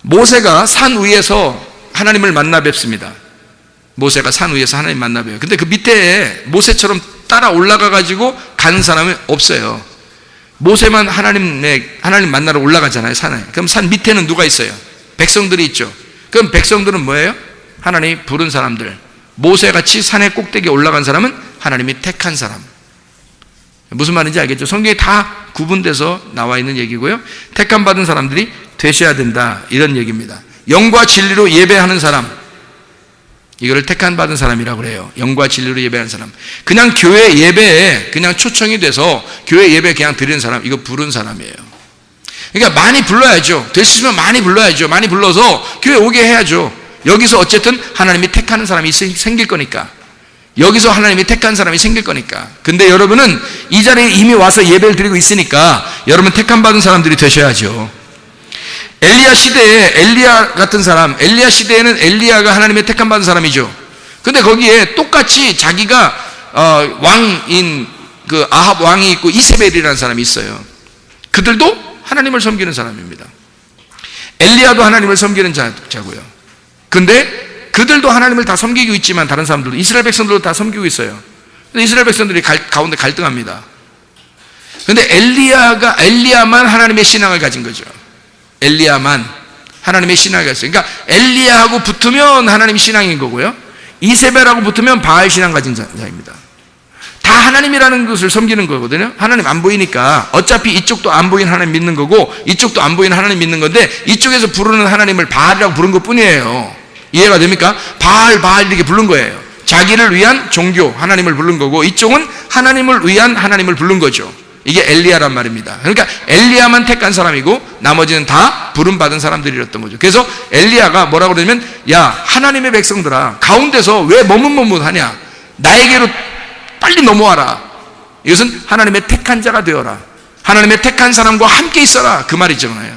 모세가 산 위에서 하나님을 만나 뵙습니다. 모세가 산 위에서 하나님 만나 뵈요. 근데 그 밑에 모세처럼 따라 올라가 가지고 가는 사람은 없어요. 모세만 하나님 만나러 올라가잖아요, 산에. 그럼 산 밑에는 누가 있어요? 백성들이 있죠. 그럼 백성들은 뭐예요? 하나님이 부른 사람들. 모세같이 산의 꼭대기에 올라간 사람은 하나님이 택한 사람. 무슨 말인지 알겠죠? 성경에 다 구분돼서 나와 있는 얘기고요. 택함 받은 사람들이 되셔야 된다, 이런 얘기입니다. 영과 진리로 예배하는 사람, 이거를 택함 받은 사람이라고 그래요. 영과 진리로 예배하는 사람. 그냥 교회 예배에 그냥 초청이 돼서 교회 예배 그냥 드리는 사람, 이거 부른 사람이에요. 그러니까 많이 불러야죠. 될 수 있으면 많이 불러야죠. 많이 불러서 교회 오게 해야죠. 여기서 어쨌든 하나님이 택하는 사람이 생길 거니까. 여기서 하나님이 택한 사람이 생길 거니까. 근데 여러분은 이 자리에 이미 와서 예배를 드리고 있으니까 여러분 택함 받은 사람들이 되셔야죠. 엘리야 시대에 엘리야 같은 사람, 엘리야 시대에는 엘리야가 하나님의 택함 받은 사람이죠. 근데 거기에 똑같이 자기가 왕인 그 아합 왕이 있고 이세벨이라는 사람이 있어요. 그들도 하나님을 섬기는 사람입니다. 엘리야도 하나님을 섬기는 자고요. 근데 그들도 하나님을 다 섬기고 있지만 다른 사람들도, 이스라엘 백성들도 다 섬기고 있어요. 근데 이스라엘 백성들이 가운데 갈등합니다. 근데 엘리야만 하나님의 신앙을 가진 거죠. 엘리야만 하나님의 신앙을 가졌어요. 그러니까 엘리야하고 붙으면 하나님 신앙인 거고요. 이세벨하고 붙으면 바알 신앙 가진 자입니다. 다 하나님이라는 것을 섬기는 거거든요. 하나님 안 보이니까 어차피 이쪽도 안 보이는 하나님 믿는 거고 이쪽도 안 보이는 하나님 믿는 건데 이쪽에서 부르는 하나님을 바알이라고 부른 것 뿐이에요. 이해가 됩니까? 바알 이렇게 부른 거예요. 자기를 위한 종교 하나님을 부른 거고 이쪽은 하나님을 위한 하나님을 부른 거죠. 이게 엘리야란 말입니다. 그러니까 엘리야만 택한 사람이고 나머지는 다 부름받은 사람들이었던 거죠. 그래서 엘리야가 뭐라고 그러냐면, 야 하나님의 백성들아, 가운데서 왜 머뭇머뭇하냐, 나에게로 빨리 넘어와라. 이것은 하나님의 택한 자가 되어라. 하나님의 택한 사람과 함께 있어라, 그 말이잖아요.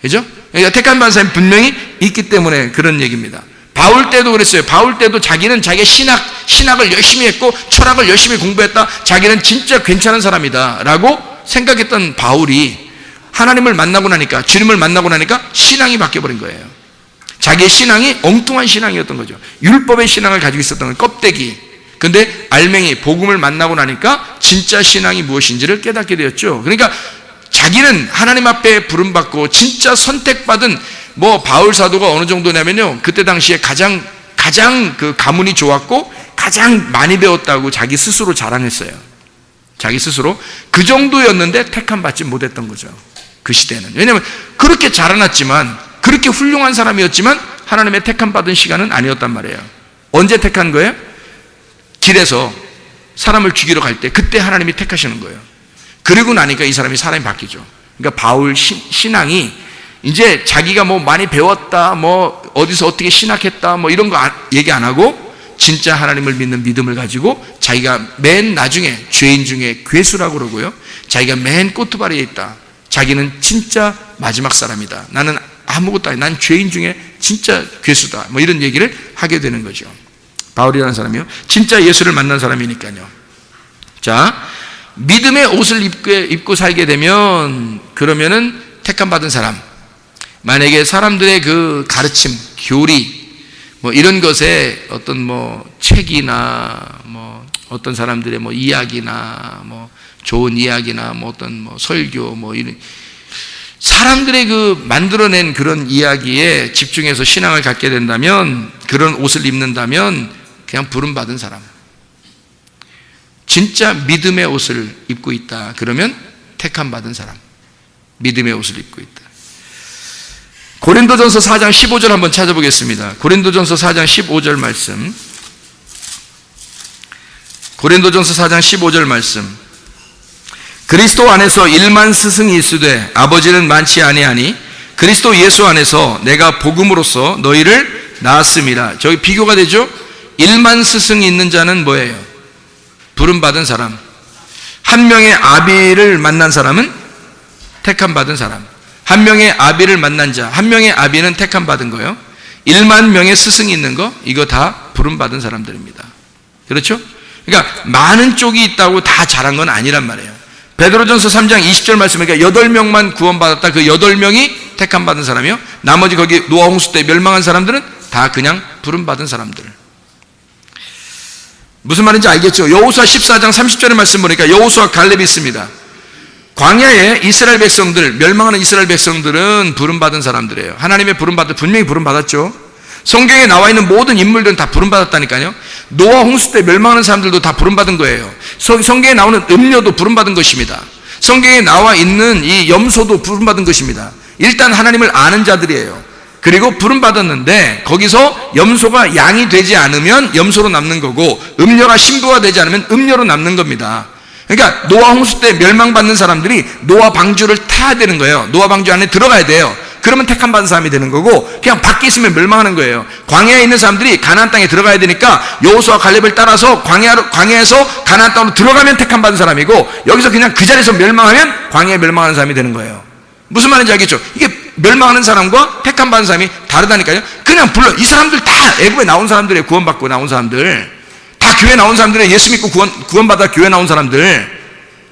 그죠? 그러니까 택한 받은 사람이 분명히 있기 때문에 그런 얘기입니다. 바울 때도 그랬어요. 바울 때도 자기는 자기의 신학을 열심히 했고 철학을 열심히 공부했다. 자기는 진짜 괜찮은 사람이다 라고 생각했던 바울이 하나님을 만나고 나니까, 주님을 만나고 나니까 신앙이 바뀌어버린 거예요. 자기의 신앙이 엉뚱한 신앙이었던 거죠. 율법의 신앙을 가지고 있었던 건 껍데기. 근데 알맹이 복음을 만나고 나니까 진짜 신앙이 무엇인지를 깨닫게 되었죠. 그러니까 자기는 하나님 앞에 부름받고 진짜 선택받은, 바울 사도가 어느 정도냐면요, 그때 당시에 가장 그 가문이 좋았고 가장 많이 배웠다고 자기 스스로 자랑했어요. 자기 스스로 그 정도였는데 택함 받지 못했던 거죠. 그 시대는. 왜냐하면 그렇게 자라났지만, 그렇게 훌륭한 사람이었지만 하나님의 택함 받은 시간은 아니었단 말이에요. 언제 택한 거예요? 길에서 사람을 죽이러 갈 때, 그때 하나님이 택하시는 거예요. 그리고 나니까 이 사람이 바뀌죠. 그러니까 바울 신앙이 이제 자기가 많이 배웠다, 어디서 어떻게 신학했다, 이런 거 얘기 안 하고 진짜 하나님을 믿는 믿음을 가지고 자기가 맨 나중에 죄인 중에 괴수라고 그러고요. 자기가 맨 꼬투바리에 있다. 자기는 진짜 마지막 사람이다. 나는 아무것도 아니, 난 죄인 중에 진짜 괴수다. 이런 얘기를 하게 되는 거죠. 바울이라는 사람이요, 진짜 예수를 만난 사람이니까요. 자, 믿음의 옷을 입고 살게 되면, 그러면은 택함 받은 사람, 만약에 사람들의 그 가르침, 교리, 이런 것에 어떤 책이나 어떤 사람들의 이야기나 좋은 이야기나 어떤 설교 이런 사람들의 그 만들어낸 그런 이야기에 집중해서 신앙을 갖게 된다면, 그런 옷을 입는다면 그냥 부름받은 사람, 진짜 믿음의 옷을 입고 있다. 그러면 택함 받은 사람, 믿음의 옷을 입고 있다. 고린도전서 4장 15절 한번 찾아보겠습니다. 고린도전서 4장 15절 말씀. 고린도전서 4장 15절 말씀. 그리스도 안에서 1만 스승이 있으되 아버지는 많지 아니하니 그리스도 예수 안에서 내가 복음으로써 너희를 낳았음이라. 저기 비교가 되죠? 1만 스승이 있는 자는 뭐예요? 부름받은 사람. 한 명의 아비를 만난 사람은 택함 받은 사람. 한 명의 아비를 만난 자, 한 명의 아비는 택함 받은 거예요. 1만 명의 스승이 있는 거, 이거 다 부름받은 사람들입니다. 그렇죠? 그러니까 많은 쪽이 있다고 다 잘한 건 아니란 말이에요. 베드로전서 3장 20절 말씀, 그러니까 8명만 구원받았다. 그 8명이 택함 받은 사람이요. 나머지 거기 노아 홍수 때 멸망한 사람들은 다 그냥 부름받은 사람들. 무슨 말인지 알겠죠? 여호수아 14장 30절의 말씀 보니까 여호수아 갈렙이 있습니다. 광야에 이스라엘 백성들, 멸망하는 이스라엘 백성들은 부름받은 사람들이에요. 하나님의 분명히 부름받았죠. 성경에 나와 있는 모든 인물들은 다 부름받았다니까요. 노아 홍수 때 멸망하는 사람들도 다 부름받은 거예요. 성경에 나오는 음료도 부름받은 것입니다. 성경에 나와 있는 이 염소도 부름받은 것입니다. 일단 하나님을 아는 자들이에요. 그리고 부름받았는데 거기서 염소가 양이 되지 않으면 염소로 남는 거고, 음료가 신부가 되지 않으면 음료로 남는 겁니다. 그러니까 노아 홍수 때 멸망받는 사람들이 노아 방주를 타야 되는 거예요. 노아 방주 안에 들어가야 돼요. 그러면 택함 받은 사람이 되는 거고, 그냥 밖에 있으면 멸망하는 거예요. 광야에 있는 사람들이 가나안 땅에 들어가야 되니까 여호수아 갈렙을 따라서 광야에서 가나안 땅으로 들어가면 택함 받은 사람이고, 여기서 그냥 그 자리에서 멸망하면 광야에 멸망하는 사람이 되는 거예요. 무슨 말인지 알겠죠? 이게 멸망하는 사람과 택함 받은 사람이 다르다니까요. 그냥 이 사람들 다 애굽에 나온 사람들이에요. 구원받고 나온 사람들, 다 교회 나온 사람들이에요. 예수 믿고 구원받아 교회 나온 사람들.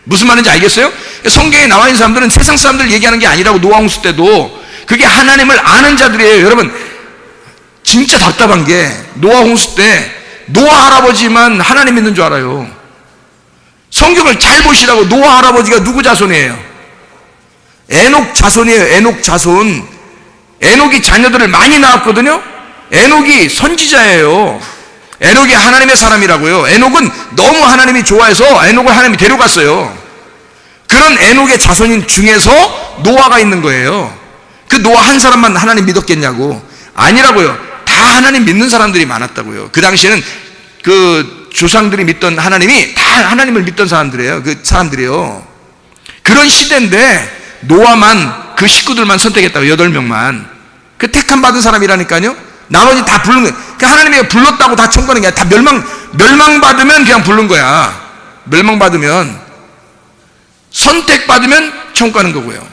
무슨 말인지 알겠어요? 성경에 나와 있는 사람들은 세상 사람들 얘기하는 게 아니라고. 노아 홍수 때도 그게 하나님을 아는 자들이에요. 여러분, 진짜 답답한 게 노아 홍수 때 노아 할아버지만 하나님 믿는 줄 알아요. 성경을 잘 보시라고. 노아 할아버지가 누구 자손이에요? 에녹 자손이에요. 에녹 자손. 에녹이 자녀들을 많이 낳았거든요. 에녹이 선지자예요. 에녹이 하나님의 사람이라고요. 에녹은 너무 하나님이 좋아해서 에녹을 하나님이 데려갔어요. 그런 에녹의 자손인 중에서 노아가 있는 거예요. 그 노아 한 사람만 하나님 믿었겠냐고. 아니라고요. 다 하나님 믿는 사람들이 많았다고요. 그 당시에는 그 조상들이 믿던 하나님이 다 하나님을 믿던 사람들이에요. 그 사람들이요. 그런 시대인데 노아만, 그 식구들만 선택했다고. 8명만. 그 택함 받은 사람이라니까요. 나머지 다 부른 거예요. 하나님이 불렀다고 다 청구하는 게 아니라 다 멸망받으면 그냥 부른 거야. 멸망받으면, 선택받으면 청구하는 거고요.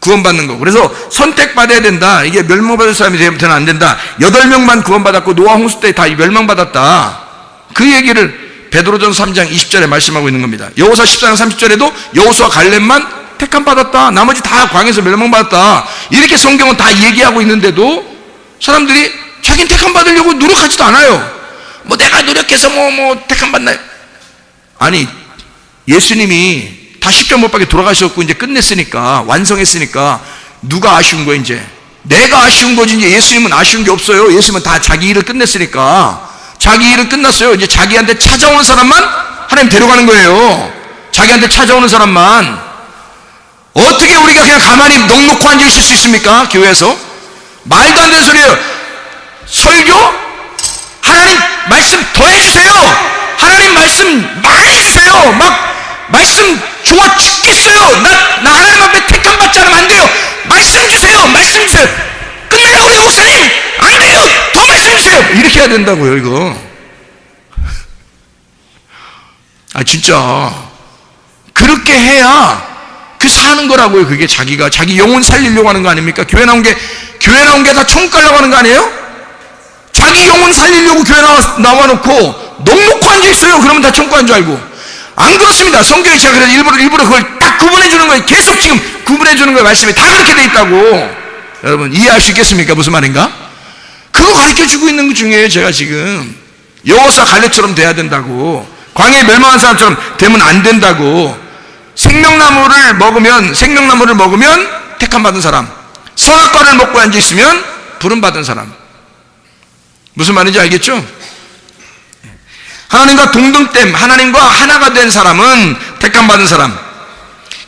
구원받는 거. 그래서 선택받아야 된다. 이게 멸망받을 사람이 되면 안 된다. 8명만 구원받았고 노아 홍수 때 다 멸망받았다. 그 얘기를 베드로전서 3장 20절에 말씀하고 있는 겁니다. 여호수아 14장 30절에도 여호수아 갈렙만 택함 받았다. 나머지 다 광에서 멸망받았다. 이렇게 성경은 다 얘기하고 있는데도 사람들이 자기는 택함 받으려고 노력하지도 않아요. 뭐 내가 노력해서 뭐 택함 받나요? 아니, 예수님이 다 십자가 못 박혀 돌아가셨고 이제 끝냈으니까, 완성했으니까 누가 아쉬운 거예요? 이제 내가 아쉬운 거지. 이제 예수님은 아쉬운 게 없어요. 예수님은 다 자기 일을 끝냈으니까. 자기 일은 끝났어요. 이제 자기한테 찾아오는 사람만 하나님 데려가는 거예요. 자기한테 찾아오는 사람만. 어떻게 우리가 그냥 가만히 넉넉히 앉아 있을 수 있습니까? 교회에서 말도 안 되는 소리예요. 설교? 하나님 말씀 더 해주세요. 하나님 말씀 많이 주세요. 막 말씀 좋아 죽겠어요. 나 하나님 앞에 택함 받지 않으면 안 돼요. 말씀 주세요. 말씀 주세요. 끝내려고요 목사님. 안 돼요. 더 말씀 주세요. 이렇게 해야 된다고요. 이거 진짜 그렇게 해야 그 사는 거라고요. 그게 자기가 자기 영혼 살리려고 하는 거 아닙니까? 교회 나온 게 다 천국 가려고 하는 거 아니에요? 자기 영혼 살리려고 교회 나와놓고 넉넉히 앉아있어요. 그러면 다 천국 간 줄 알고. 안 그렇습니다. 성경이 제가 그래서 일부러 그걸 딱 구분해 주는 거예요. 계속 지금 구분해 주는 거예요. 말씀이 다 그렇게 돼 있다고. 여러분 이해할 수 있겠습니까? 무슨 말인가? 그거 가르쳐 주고 있는 것 중에 제가 지금 여호수아 갈렙처럼 돼야 된다고, 광야에 멸망한 사람처럼 되면 안 된다고, 생명나무를 먹으면 택함 받은 사람, 선악과를 먹고 앉아 있으면 부름 받은 사람. 무슨 말인지 알겠죠? 하나님과 동등됨, 하나님과 하나가 된 사람은 택함 받은 사람.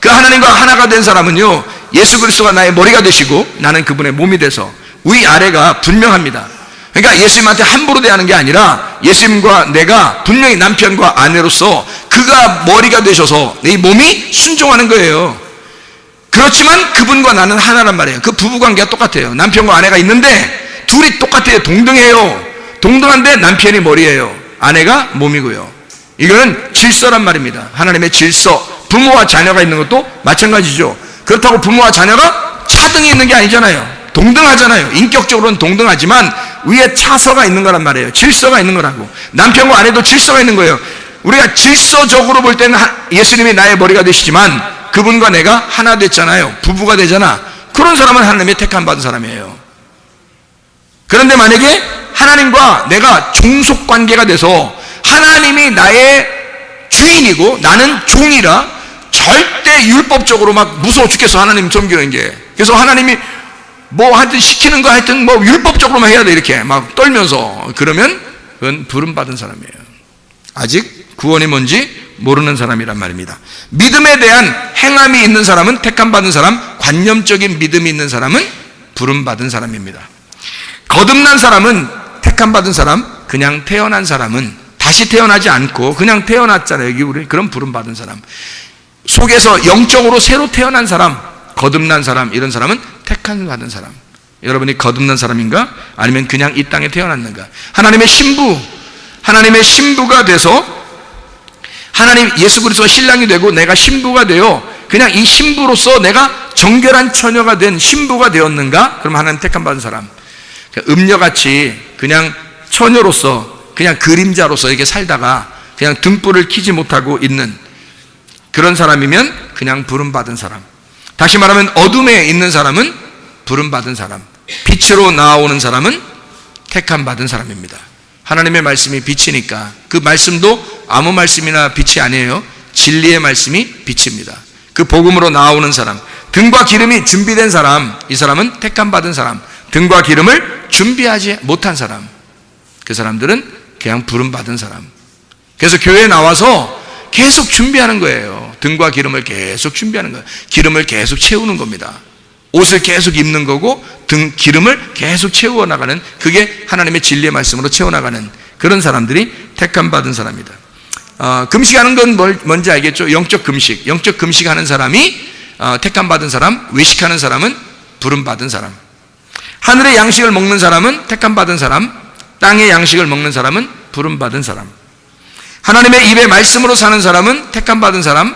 그 하나님과 하나가 된 사람은요, 예수 그리스도가 나의 머리가 되시고 나는 그분의 몸이 돼서 위아래가 분명합니다. 그러니까 예수님한테 함부로 대하는 게 아니라 예수님과 내가 분명히 남편과 아내로서 그가 머리가 되셔서 이 몸이 순종하는 거예요. 그렇지만 그분과 나는 하나란 말이에요. 그 부부관계가 똑같아요. 남편과 아내가 있는데 둘이 똑같아요. 동등해요. 동등한데 남편이 머리예요. 아내가 몸이고요. 이거는 질서란 말입니다. 하나님의 질서. 부모와 자녀가 있는 것도 마찬가지죠. 그렇다고 부모와 자녀가 차등이 있는 게 아니잖아요. 동등하잖아요. 인격적으로는 동등하지만 위에 차서가 있는 거란 말이에요. 질서가 있는 거라고. 남편과 아내도 질서가 있는 거예요. 우리가 질서적으로 볼 때는 예수님이 나의 머리가 되시지만 그분과 내가 하나 됐잖아요. 부부가 되잖아. 그런 사람은 하나님의 택함 받은 사람이에요. 그런데 만약에 하나님과 내가 종속관계가 돼서 하나님이 나의 주인이고 나는 종이라 절대 율법적으로 막 무서워 죽겠어. 하나님 섬기는 게. 그래서 하나님이 뭐 하여튼 시키는 거 하여튼 뭐 율법적으로만 해야 돼. 이렇게 막 떨면서. 그러면 그건 부름받은 사람이에요. 아직 구원이 뭔지 모르는 사람이란 말입니다. 믿음에 대한 행함이 있는 사람은 택함 받은 사람, 관념적인 믿음이 있는 사람은 부름받은 사람입니다. 거듭난 사람은 택함 받은 사람, 그냥 태어난 사람은 다시 태어나지 않고 그냥 태어났잖아요. 여기 우리 그런 부름받은 사람. 속에서 영적으로 새로 태어난 사람, 거듭난 사람, 이런 사람은 택함 받은 사람. 여러분이 거듭난 사람인가? 아니면 그냥 이 땅에 태어났는가? 하나님의 신부가 돼서 하나님 예수 그리스도가 신랑이 되고 내가 신부가 되어 그냥 이 신부로서 내가 정결한 처녀가 된 신부가 되었는가? 그럼 하나님 택함 받은 사람. 음녀같이 그냥 처녀로서 그냥 그림자로서 이렇게 살다가 그냥 등불을 켜지 못하고 있는 그런 사람이면 그냥 부름받은 사람. 다시 말하면 어둠에 있는 사람은 부름받은 사람, 빛으로 나오는 사람은 택함 받은 사람입니다. 하나님의 말씀이 빛이니까 그 말씀도 아무 말씀이나 빛이 아니에요. 진리의 말씀이 빛입니다. 그 복음으로 나오는 사람, 등과 기름이 준비된 사람, 이 사람은 택함 받은 사람. 등과 기름을 준비하지 못한 사람, 그 사람들은 그냥 부름받은 사람. 그래서 교회에 나와서 계속 준비하는 거예요. 등과 기름을 계속 준비하는 거예요. 기름을 계속 채우는 겁니다. 옷을 계속 입는 거고 기름을 계속 채워나가는, 그게 하나님의 진리의 말씀으로 채워나가는 그런 사람들이 택함 받은 사람이다. 금식하는 건 뭔지 알겠죠? 영적 금식하는 사람이 택함 받은 사람, 외식하는 사람은 부름받은 사람. 하늘의 양식을 먹는 사람은 택함 받은 사람, 땅의 양식을 먹는 사람은 부름받은 사람. 하나님의 입의 말씀으로 사는 사람은 택함 받은 사람,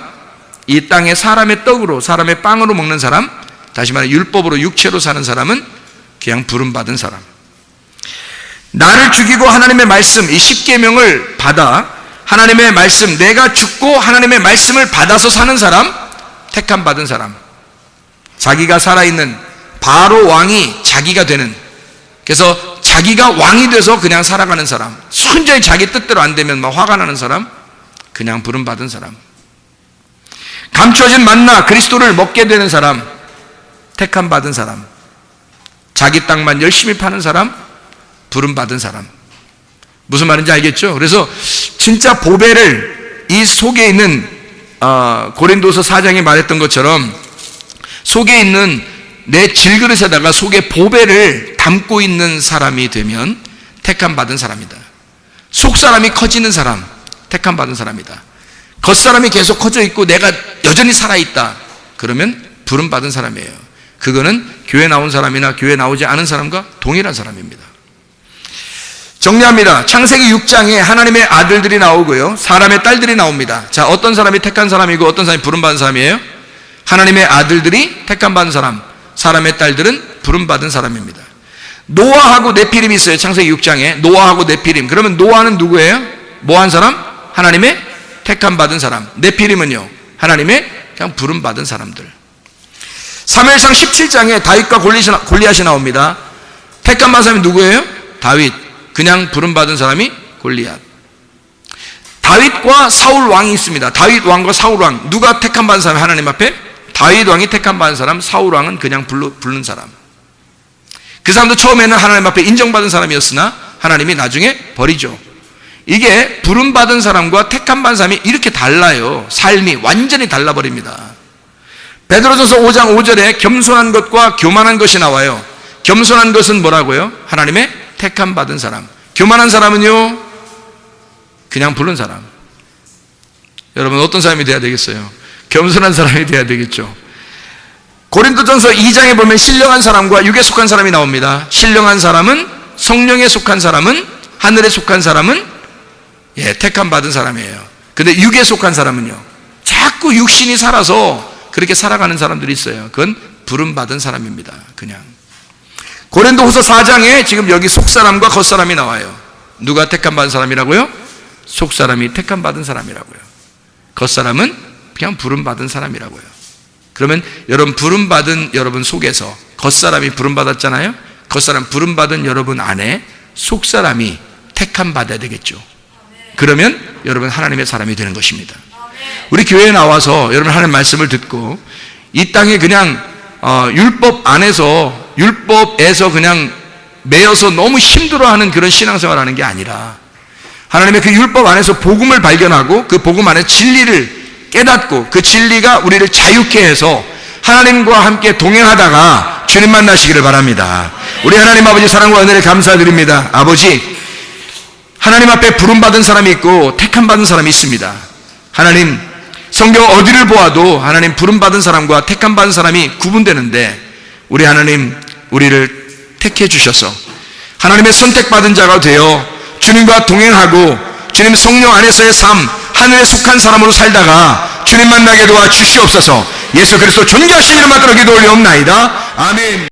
이 땅의 사람의 떡으로, 사람의 빵으로 먹는 사람, 다시 말해 율법으로 육체로 사는 사람은 그냥 부름받은 사람. 나를 죽이고 하나님의 말씀, 이 십계명을 받아 하나님의 말씀, 내가 죽고 하나님의 말씀을 받아서 사는 사람, 택함 받은 사람. 자기가 살아있는 바로 왕이 자기가 되는, 그래서 자기가 왕이 돼서 그냥 살아가는 사람, 순전히 자기 뜻대로 안 되면 막 화가 나는 사람, 그냥 부름받은 사람. 감춰진 만나 그리스도를 먹게 되는 사람, 택함 받은 사람. 자기 땅만 열심히 파는 사람, 부름받은 사람. 무슨 말인지 알겠죠? 그래서 진짜 보배를 이 속에 있는 고린도서 4장에 말했던 것처럼 속에 있는 내 질그릇에다가 속에 보배를 담고 있는 사람이 되면 택함 받은 사람이다. 속사람이 커지는 사람, 택함 받은 사람이다. 겉사람이 계속 커져 있고 내가 여전히 살아있다, 그러면 부름받은 사람이에요. 그거는 교회 나온 사람이나 교회 나오지 않은 사람과 동일한 사람입니다. 정리합니다. 창세기 6장에 하나님의 아들들이 나오고요, 사람의 딸들이 나옵니다. 자, 어떤 사람이 택한 사람이고 어떤 사람이 부름받은 사람이에요? 하나님의 아들들이 택함 받은 사람, 사람의 딸들은 부름받은 사람입니다. 노아하고 네피림이 있어요. 창세기 6장에 노아하고 네피림. 그러면 노아는 누구예요? 뭐 한 사람? 하나님의 택함 받은 사람. 네피림은요, 하나님의 그냥 부름받은 사람들. 사무엘상 17장에 다윗과 골리앗이 나옵니다. 택함 받은 사람이 누구예요? 다윗. 그냥 부름받은 사람이 골리앗. 다윗과 사울 왕이 있습니다. 다윗 왕과 사울 왕. 누가 택함 받은 사람이 하나님 앞에? 다윗 왕이 택함 받은 사람, 사울 왕은 그냥 부른 사람. 그 사람도 처음에는 하나님 앞에 인정받은 사람이었으나 하나님이 나중에 버리죠. 이게 부름받은 사람과 택함 받은 사람이 이렇게 달라요. 삶이 완전히 달라버립니다. 베드로전서 5장 5절에 겸손한 것과 교만한 것이 나와요. 겸손한 것은 뭐라고요? 하나님의 택함 받은 사람. 교만한 사람은요, 그냥 부른 사람. 여러분 어떤 사람이 돼야 되겠어요? 겸손한 사람이 돼야 되겠죠. 고린도전서 2장에 보면 신령한 사람과 육에 속한 사람이 나옵니다. 신령한 사람은, 성령에 속한 사람은, 하늘에 속한 사람은 택함 받은 사람이에요. 근데 육에 속한 사람은요, 자꾸 육신이 살아서 그렇게 살아가는 사람들이 있어요. 그건 부름받은 사람입니다. 그냥. 고린도후서 4장에 지금 여기 속사람과 겉사람이 나와요. 누가 택함 받은 사람이라고요? 속사람이 택함 받은 사람이라고요. 겉사람은 그냥 부름받은 사람이라고요. 그러면 여러분 부름받은 여러분 속에서, 겉사람이 부름받았잖아요. 겉사람 부름받은 여러분 안에 속사람이 택함 받아야 되겠죠. 그러면 여러분 하나님의 사람이 되는 것입니다. 우리 교회에 나와서 여러분 하나님의 말씀을 듣고 이 땅에 그냥 율법에서 그냥 매여서 너무 힘들어하는 그런 신앙생활을 하는 게 아니라 하나님의 그 율법 안에서 복음을 발견하고 그 복음 안에 진리를 깨닫고 그 진리가 우리를 자유케 해서 하나님과 함께 동행하다가 주님 만나시기를 바랍니다. 우리 하나님 아버지 사랑과 은혜를 감사드립니다. 아버지, 하나님 앞에 부름받은 사람이 있고 택함 받은 사람이 있습니다. 하나님, 성경 어디를 보아도 하나님 부름받은 사람과 택함 받은 사람이 구분되는데 우리 하나님, 우리를 택해 주셔서 하나님의 선택받은 자가 되어 주님과 동행하고 주님 성령 안에서의 삶, 하늘에 속한 사람으로 살다가 주님 만나게 도와 주시옵소서. 예수 그리스도 존귀하신 이름 받들어 기도 올리옵나이다. 아멘.